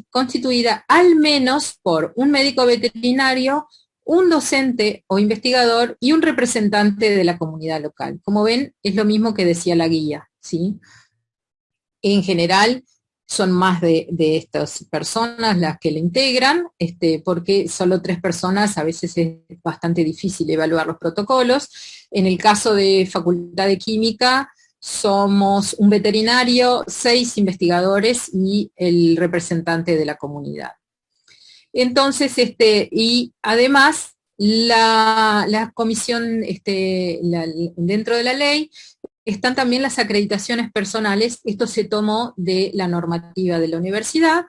constituida al menos por un médico veterinario, un docente o investigador y un representante de la comunidad local. Como ven, es lo mismo que decía la guía, ¿sí? En general, son más de estas personas las que la integran, porque solo 3 personas a veces es bastante difícil evaluar los protocolos. En el caso de Facultad de Química, somos un veterinario, 6 investigadores y el representante de la comunidad. Entonces, y además, la comisión, dentro de la ley, están también las acreditaciones personales. Esto se tomó de la normativa de la universidad.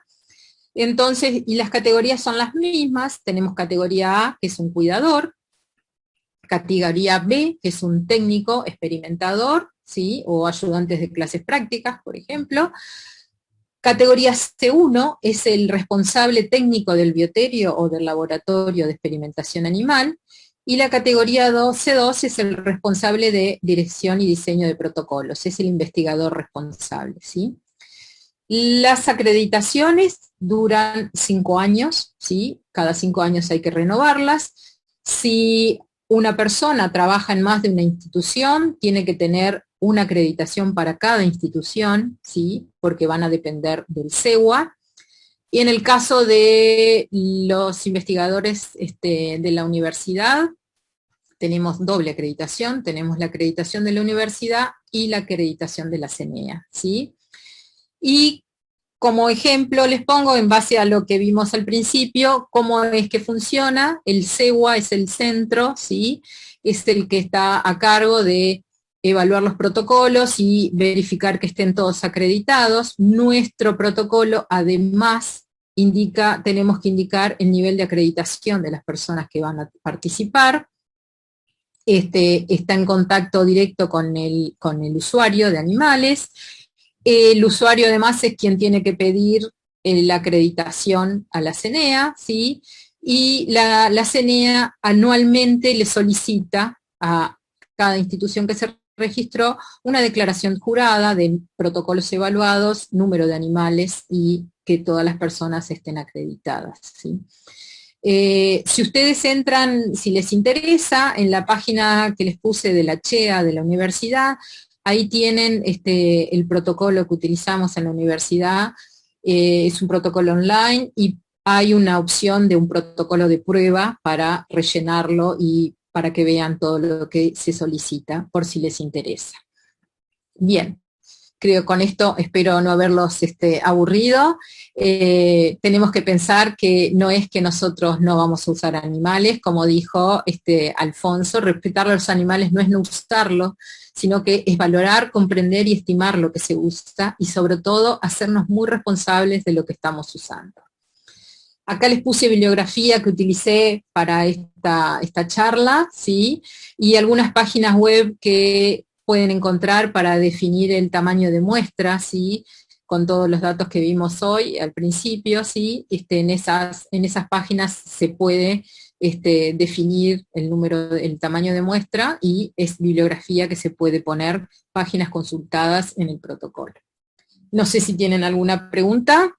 Entonces, y las categorías son las mismas. Tenemos categoría A, que es un cuidador, categoría B, que es un técnico experimentador, ¿sí? O ayudantes de clases prácticas, por ejemplo. Categoría C1 es el responsable técnico del bioterio o del laboratorio de experimentación animal, y la categoría C2 es el responsable de dirección y diseño de protocolos, es el investigador responsable, ¿sí? Las acreditaciones duran 5 años, ¿sí? Cada 5 años hay que renovarlas. Si una persona trabaja en más de una institución, tiene que tener una acreditación para cada institución, ¿sí? Porque van a depender del CEWA. Y en el caso de los investigadores de la universidad, tenemos doble acreditación, tenemos la acreditación de la universidad y la acreditación de la CENEA, ¿sí? Y como ejemplo les pongo, en base a lo que vimos al principio, cómo es que funciona. El CEWA es el centro, ¿sí? Es el que está a cargo de evaluar los protocolos y verificar que estén todos acreditados. Nuestro protocolo, además, tenemos que indicar el nivel de acreditación de las personas que van a participar. Está en contacto directo con el usuario de animales. El usuario además es quien tiene que pedir la acreditación a la CENEA, ¿sí? Y la CENEA anualmente le solicita a cada institución que se registró una declaración jurada de protocolos evaluados, número de animales y que todas las personas estén acreditadas, ¿sí? Si ustedes entran, si les interesa, en la página que les puse de la CHEA de la universidad, ahí tienen el protocolo que utilizamos en la universidad. Es un protocolo online y hay una opción de un protocolo de prueba para rellenarlo y para que vean todo lo que se solicita, por si les interesa. Bien. Creo que con esto espero no haberlos aburrido. Tenemos que pensar que no es que nosotros no vamos a usar animales, como dijo Alfonso, respetar a los animales no es no usarlos, sino que es valorar, comprender y estimar lo que se usa y sobre todo hacernos muy responsables de lo que estamos usando. Acá les puse bibliografía que utilicé para esta charla, ¿sí? Y algunas páginas web que pueden encontrar para definir el tamaño de muestra, ¿sí? Con todos los datos que vimos hoy al principio, ¿sí? En esas páginas se puede definir el tamaño de muestra y es bibliografía que se puede poner, páginas consultadas en el protocolo. No sé si tienen alguna pregunta.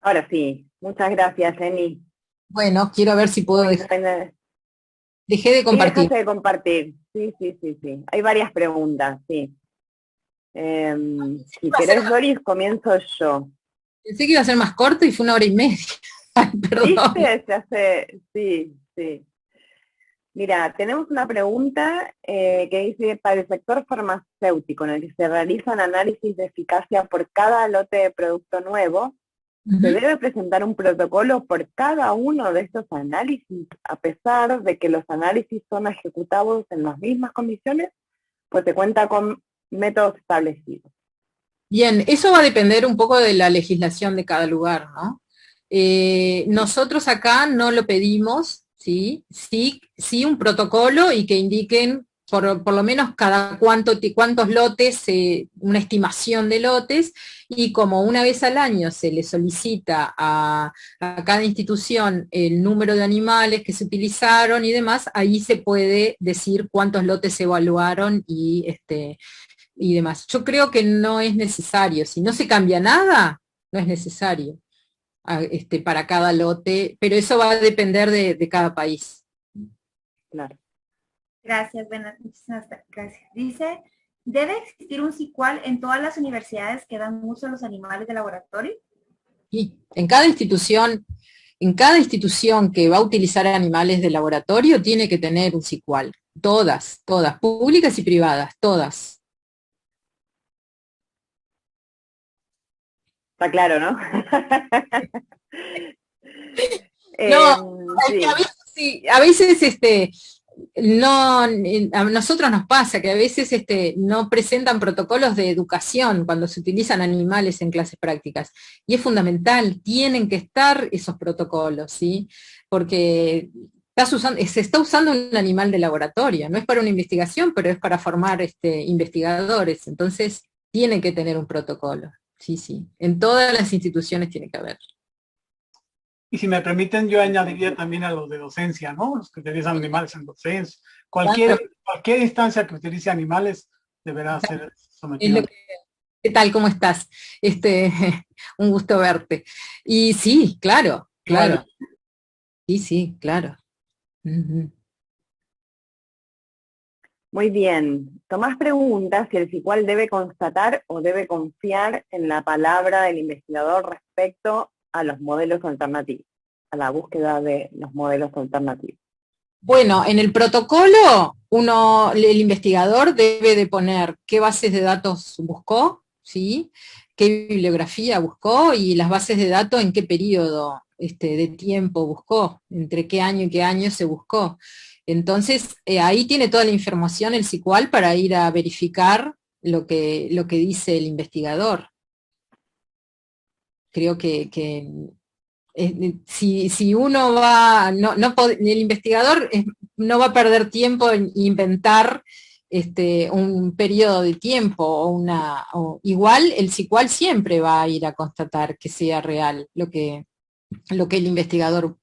Ahora sí, muchas gracias, Jenny. Bueno, quiero ver si puedo dejar. Dejé de compartir. Sí, dejaste de compartir. Sí. Hay varias preguntas, sí. Si querés, Doris, comienzo yo. Pensé que iba a ser más corto y fue 1 hora y media. Ay, perdón. Sí. Mira, tenemos una pregunta que dice, para el sector farmacéutico, en el que se realizan análisis de eficacia por cada lote de producto nuevo, ¿se debe presentar un protocolo por cada uno de estos análisis, a pesar de que los análisis son ejecutados en las mismas condiciones, pues se cuenta con métodos establecidos? Bien, eso va a depender un poco de la legislación de cada lugar, ¿no? Nosotros acá no lo pedimos, ¿sí? Sí un protocolo y que indiquen por lo menos cuántos lotes, una estimación de lotes, y como una vez al año se le solicita a cada institución el número de animales que se utilizaron y demás, ahí se puede decir cuántos lotes se evaluaron y demás. Yo creo que no es necesario, si no se cambia nada, no es necesario para cada lote, pero eso va a depender de cada país. Claro. Gracias, muchísimas gracias. Dice, ¿debe existir un SICUAL en todas las universidades que dan uso a los animales de laboratorio? Sí, en cada institución que va a utilizar animales de laboratorio tiene que tener un SICUAL. Todas, públicas y privadas, todas. Está claro, ¿no? No, sí. A veces no, a nosotros nos pasa que a veces no presentan protocolos de educación cuando se utilizan animales en clases prácticas. Y es fundamental, tienen que estar esos protocolos, ¿sí? Porque se está usando un animal de laboratorio, no es para una investigación, pero es para formar investigadores, entonces tiene que tener un protocolo, sí, sí, en todas las instituciones tiene que haber. Y si me permiten, yo añadiría también a los de docencia, ¿no? Los que utilizan animales en docencia. Cualquier instancia que utilice animales deberá ser sometida. ¿Qué tal? ¿Cómo estás? Un gusto verte. Y sí, claro, claro. Sí, sí, claro. Uh-huh. Muy bien. Tomás pregunta si el SICUAL debe constatar o debe confiar en la palabra del investigador respecto a los modelos alternativos, a la búsqueda de los modelos alternativos. Bueno, en el protocolo, el investigador debe de poner qué bases de datos buscó, ¿sí? Qué bibliografía buscó y las bases de datos en qué periodo de tiempo buscó, entre qué año y qué año se buscó. Entonces, ahí tiene toda la información el SICUAL para ir a verificar lo que dice el investigador. Creo que si uno va, el investigador no va a perder tiempo en inventar un periodo de tiempo o igual el SICUAL siempre va a ir a constatar que sea real lo que el investigador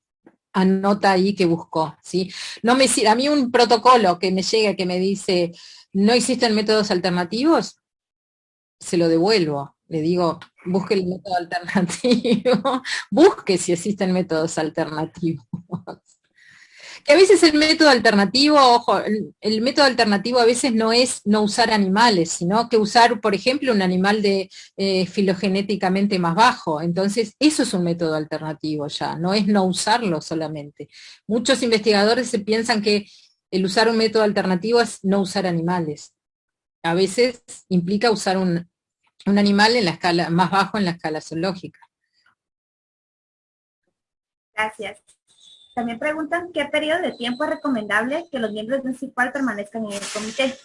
anota ahí que buscó, ¿sí? No me a mí un protocolo que me llega que me dice no existen métodos alternativos, se lo devuelvo. Le digo, busque el método alternativo, busque si existen métodos alternativos. Que a veces el método alternativo, ojo, el método alternativo a veces no es no usar animales, sino que usar, por ejemplo, un animal de filogenéticamente más bajo. Entonces, eso es un método alternativo ya, no es no usarlo solamente. Muchos investigadores se piensan que el usar un método alternativo es no usar animales. A veces implica usar un animal en la escala más bajo en la escala zoológica. Gracias. También preguntan qué periodo de tiempo es recomendable que los miembros de un SICUAL permanezcan en el comité.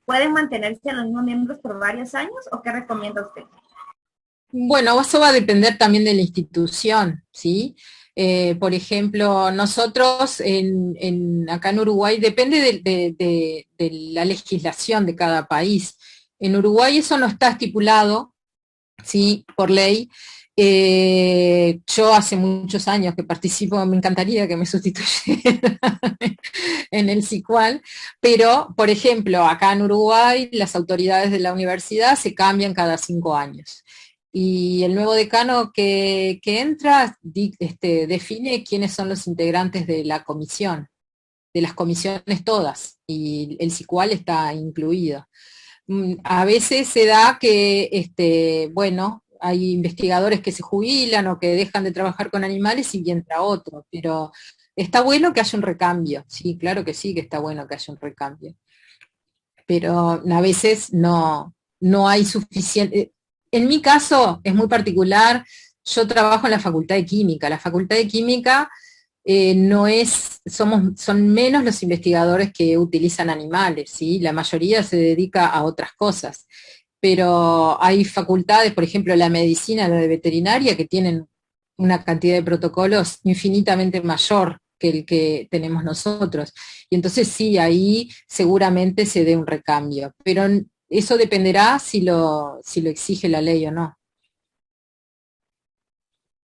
¿Pueden mantenerse los mismos miembros por varios años o qué recomienda usted? Bueno, eso va a depender también de la institución, ¿sí? Por ejemplo, nosotros acá en Uruguay, depende de la legislación de cada país. En Uruguay eso no está estipulado, ¿sí? Por ley. Yo hace muchos años que participo, me encantaría que me sustituyera en el SICUAL, pero, por ejemplo, acá en Uruguay las autoridades de la universidad se cambian cada 5 años. Y el nuevo decano que entra define quiénes son los integrantes de la comisión, de las comisiones todas, y el SICUAL está incluido. A veces se da que, bueno, hay investigadores que se jubilan o que dejan de trabajar con animales y entra otro, pero está bueno que haya un recambio, sí, claro que sí que está bueno que haya un recambio, pero a veces no hay suficiente. En mi caso es muy particular, yo trabajo en la Facultad de Química. La Facultad de Química son menos los investigadores que utilizan animales, ¿sí? La mayoría se dedica a otras cosas. Pero hay facultades, por ejemplo, la medicina, la de veterinaria, que tienen una cantidad de protocolos infinitamente mayor que el que tenemos nosotros. Y entonces sí, ahí seguramente se dé un recambio. Pero eso dependerá si lo exige la ley o no.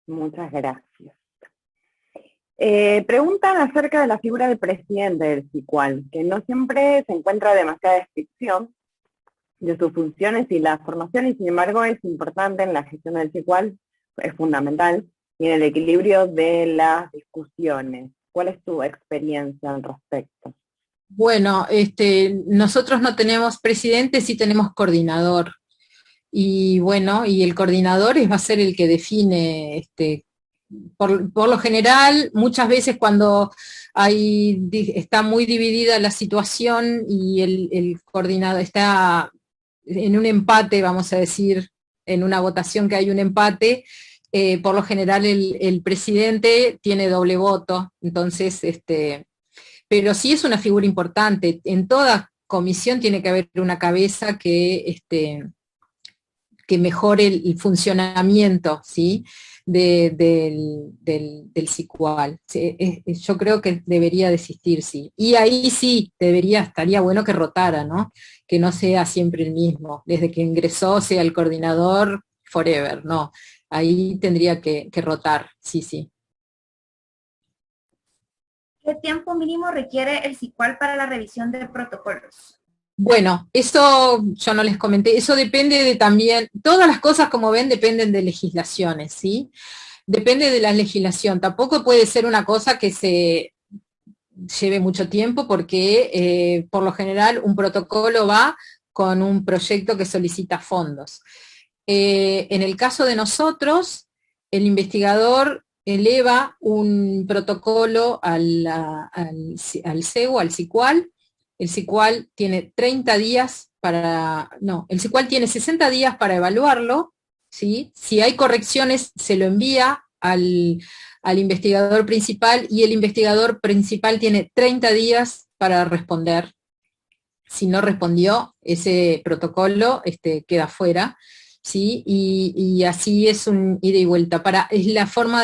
Muchas gracias. Preguntan acerca de la figura del presidente del SICUAL, que no siempre se encuentra demasiada descripción de sus funciones y la formación, y sin embargo es importante en la gestión del SICUAL, es fundamental, y en el equilibrio de las discusiones. ¿Cuál es tu experiencia al respecto? Bueno, nosotros no tenemos presidente, sí tenemos coordinador. Y bueno, y el coordinador va a ser el que define, por lo general, muchas veces cuando está muy dividida la situación y el coordinador está en un empate, vamos a decir, en una votación que hay un empate, por lo general el presidente tiene doble voto, entonces, pero sí es una figura importante. En toda comisión tiene que haber una cabeza que mejore el funcionamiento, ¿sí? del SICUAL. Sí, yo creo que debería de existir, sí. Y ahí sí, estaría bueno que rotara, ¿no? Que no sea siempre el mismo, desde que ingresó sea el coordinador forever, no. Ahí tendría que rotar, sí, sí. ¿Qué tiempo mínimo requiere el SICUAL para la revisión de protocolos? Bueno, eso yo no les comenté, eso depende de también, todas las cosas como ven dependen de legislaciones, ¿sí? Depende de la legislación, tampoco puede ser una cosa que se lleve mucho tiempo porque por lo general un protocolo va con un proyecto que solicita fondos. En el caso de nosotros, el investigador eleva un protocolo al CEU, al SICUAL. El SICUAL tiene 30 días el SICUAL tiene 60 días para evaluarlo, ¿sí? Si hay correcciones, se lo envía al investigador principal y el investigador principal tiene 30 días para responder. Si no respondió, ese protocolo queda fuera. ¿Sí? Y así es un ida y vuelta. Es la forma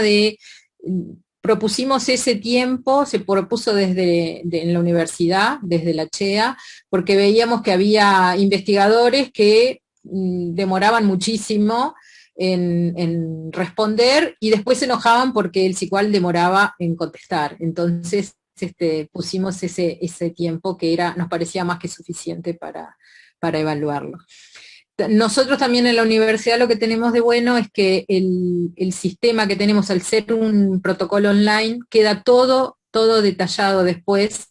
propusimos ese tiempo, se propuso en la universidad, desde la CHEA, porque veíamos que había investigadores que demoraban muchísimo en responder y después se enojaban porque el SICUAL demoraba en contestar. Entonces pusimos ese tiempo que nos parecía más que suficiente para evaluarlo. Nosotros también en la universidad lo que tenemos de bueno es que el sistema que tenemos al ser un protocolo online queda todo detallado después.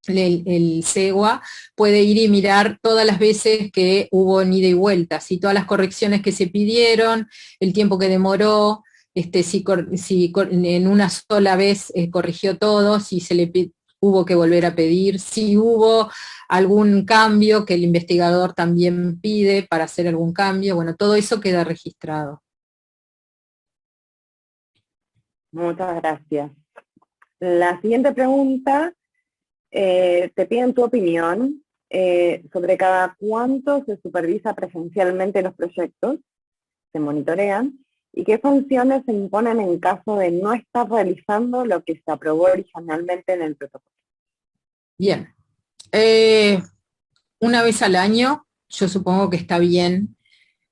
El SEGUA puede ir y mirar todas las veces que hubo ida y vuelta, ¿sí? Todas las correcciones que se pidieron, el tiempo que demoró, si en una sola vez corrigió todo, si hubo que volver a pedir, si hubo algún cambio que el investigador también pide para hacer algún cambio, bueno, todo eso queda registrado. Muchas gracias. La siguiente pregunta, te piden tu opinión sobre cada cuánto se supervisa presencialmente los proyectos, se monitorean, y qué funciones se imponen en caso de no estar realizando lo que se aprobó originalmente en el protocolo. Bien. Una vez al año, yo supongo que está bien,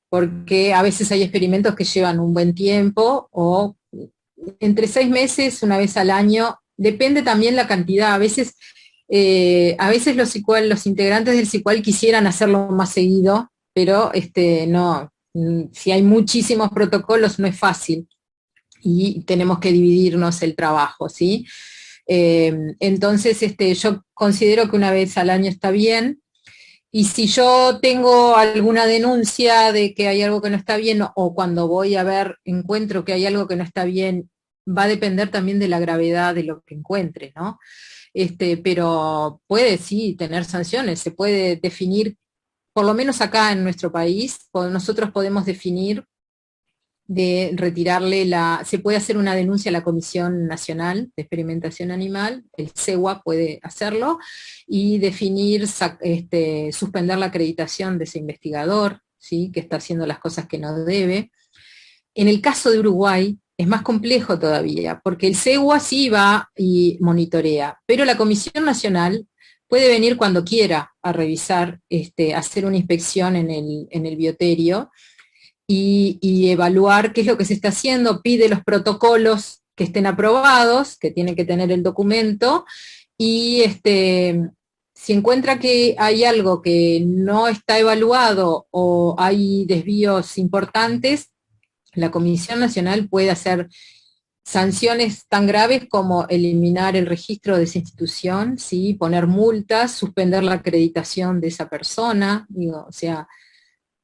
porque a veces hay experimentos que llevan un buen tiempo, o entre 6 meses, una vez al año, depende también la cantidad. A veces los integrantes del SICUAL quisieran hacerlo más seguido, pero no, si hay muchísimos protocolos no es fácil y tenemos que dividirnos el trabajo, ¿sí? Entonces, yo considero que una vez al año está bien, y si yo tengo alguna denuncia de que hay algo que no está bien, o cuando voy a ver, encuentro que hay algo que no está bien, va a depender también de la gravedad de lo que encuentre, ¿no? Pero puede sí tener sanciones, se puede definir, por lo menos acá en nuestro país, nosotros podemos definir de retirarle se puede hacer una denuncia a la Comisión Nacional de Experimentación Animal, el CEGUA puede hacerlo, y definir, suspender la acreditación de ese investigador, ¿sí? Que está haciendo las cosas que no debe. En el caso de Uruguay es más complejo todavía, porque el CEGUA sí va y monitorea, pero la Comisión Nacional puede venir cuando quiera a revisar, hacer una inspección en el bioterio, y evaluar qué es lo que se está haciendo, pide los protocolos que estén aprobados, que tienen que tener el documento, y si encuentra que hay algo que no está evaluado o hay desvíos importantes, la Comisión Nacional puede hacer sanciones tan graves como eliminar el registro de esa institución, ¿sí? Poner multas, suspender la acreditación de esa persona, o sea,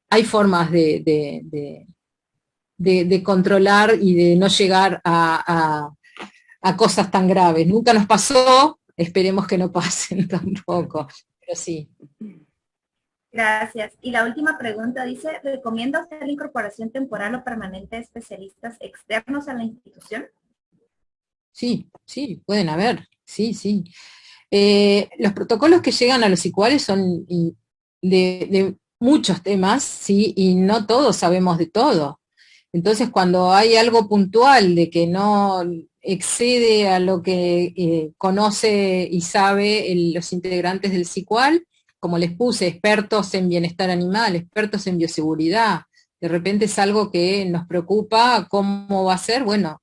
hay formas de controlar y de no llegar a cosas tan graves. Nunca nos pasó, esperemos que no pasen tampoco, pero sí. Gracias. Y la última pregunta dice, ¿recomienda usted la incorporación temporal o permanente de especialistas externos a la institución? Sí, sí, pueden haber, sí, sí. Los protocolos que llegan a los ICUALES son de muchos temas, ¿sí? Y no todos sabemos de todo. Entonces, cuando hay algo puntual de que no excede a lo que conoce y sabe los integrantes del SICUAL, como les puse, expertos en bienestar animal, expertos en bioseguridad, de repente es algo que nos preocupa, ¿cómo va a ser? Bueno,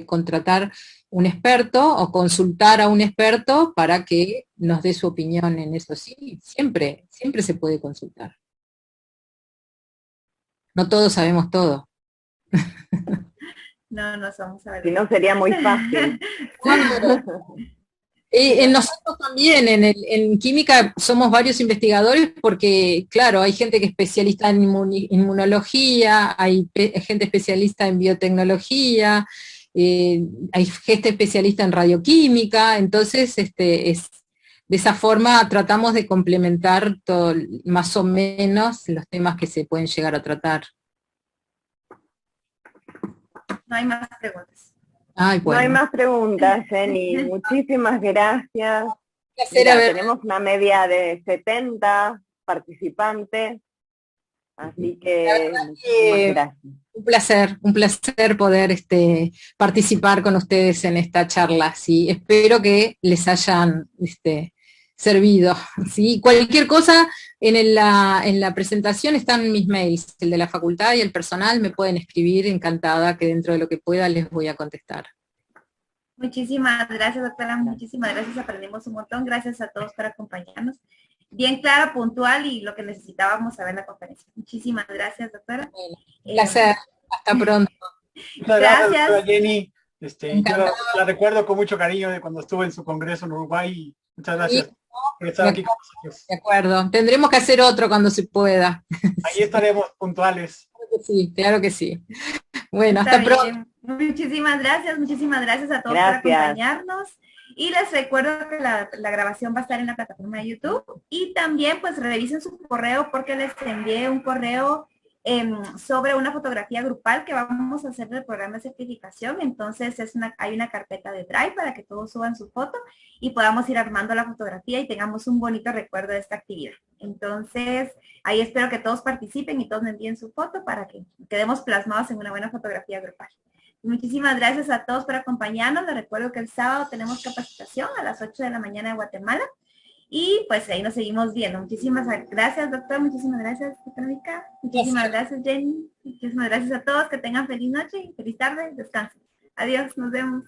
contratar un experto o consultar a un experto para que nos dé su opinión en eso. Sí, siempre, siempre se puede consultar. No todos sabemos todo. No, no somos a ver. Si no sería muy fácil. En nosotros también, en química, somos varios investigadores porque, claro, hay gente que es especialista en inmunología, hay gente especialista en biotecnología, hay gente especialista en radioquímica, entonces de esa forma tratamos de complementar todo, más o menos los temas que se pueden llegar a tratar. No hay más preguntas. Ay, bueno. No hay más preguntas, Jenny. Muchísimas gracias. Mira, tenemos una media de 70 participantes, así que muchísimas gracias. Un placer poder participar con ustedes en esta charla. ¿Sí? Espero que les hayan servido. ¿Sí? Cualquier cosa, en la presentación están mis mails, el de la facultad y el personal, me pueden escribir, encantada que dentro de lo que pueda les voy a contestar. Muchísimas gracias, doctora, muchísimas gracias, aprendimos un montón, gracias a todos por acompañarnos. Bien clara, puntual y lo que necesitábamos saber en la conferencia. Muchísimas gracias, doctora. Bueno, un placer, hasta pronto. Muchas gracias, doctora Jenny. Yo la recuerdo con mucho cariño de cuando estuve en su congreso en Uruguay. Muchas gracias por estar aquí con nosotros. De acuerdo, tendremos que hacer otro cuando se pueda. Ahí estaremos puntuales. Claro que sí, claro que sí. Bueno, hasta pronto. Muchísimas gracias a todos por acompañarnos. Y les recuerdo que la grabación va a estar en la plataforma de YouTube. Y también pues revisen su correo porque les envié un correo sobre una fotografía grupal que vamos a hacer del programa de certificación. Entonces hay una carpeta de Drive para que todos suban su foto y podamos ir armando la fotografía y tengamos un bonito recuerdo de esta actividad. Entonces, ahí espero que todos participen y todos me envíen su foto para que quedemos plasmados en una buena fotografía grupal. Muchísimas gracias a todos por acompañarnos. Les recuerdo que el sábado tenemos capacitación a las 8 de la mañana de Guatemala. Y pues ahí nos seguimos viendo. Muchísimas gracias, doctor. Muchísimas gracias, doctora Mica. Muchísimas gracias, Jenny. Muchísimas gracias a todos. Que tengan feliz noche y feliz tarde. Descansen. Adiós. Nos vemos.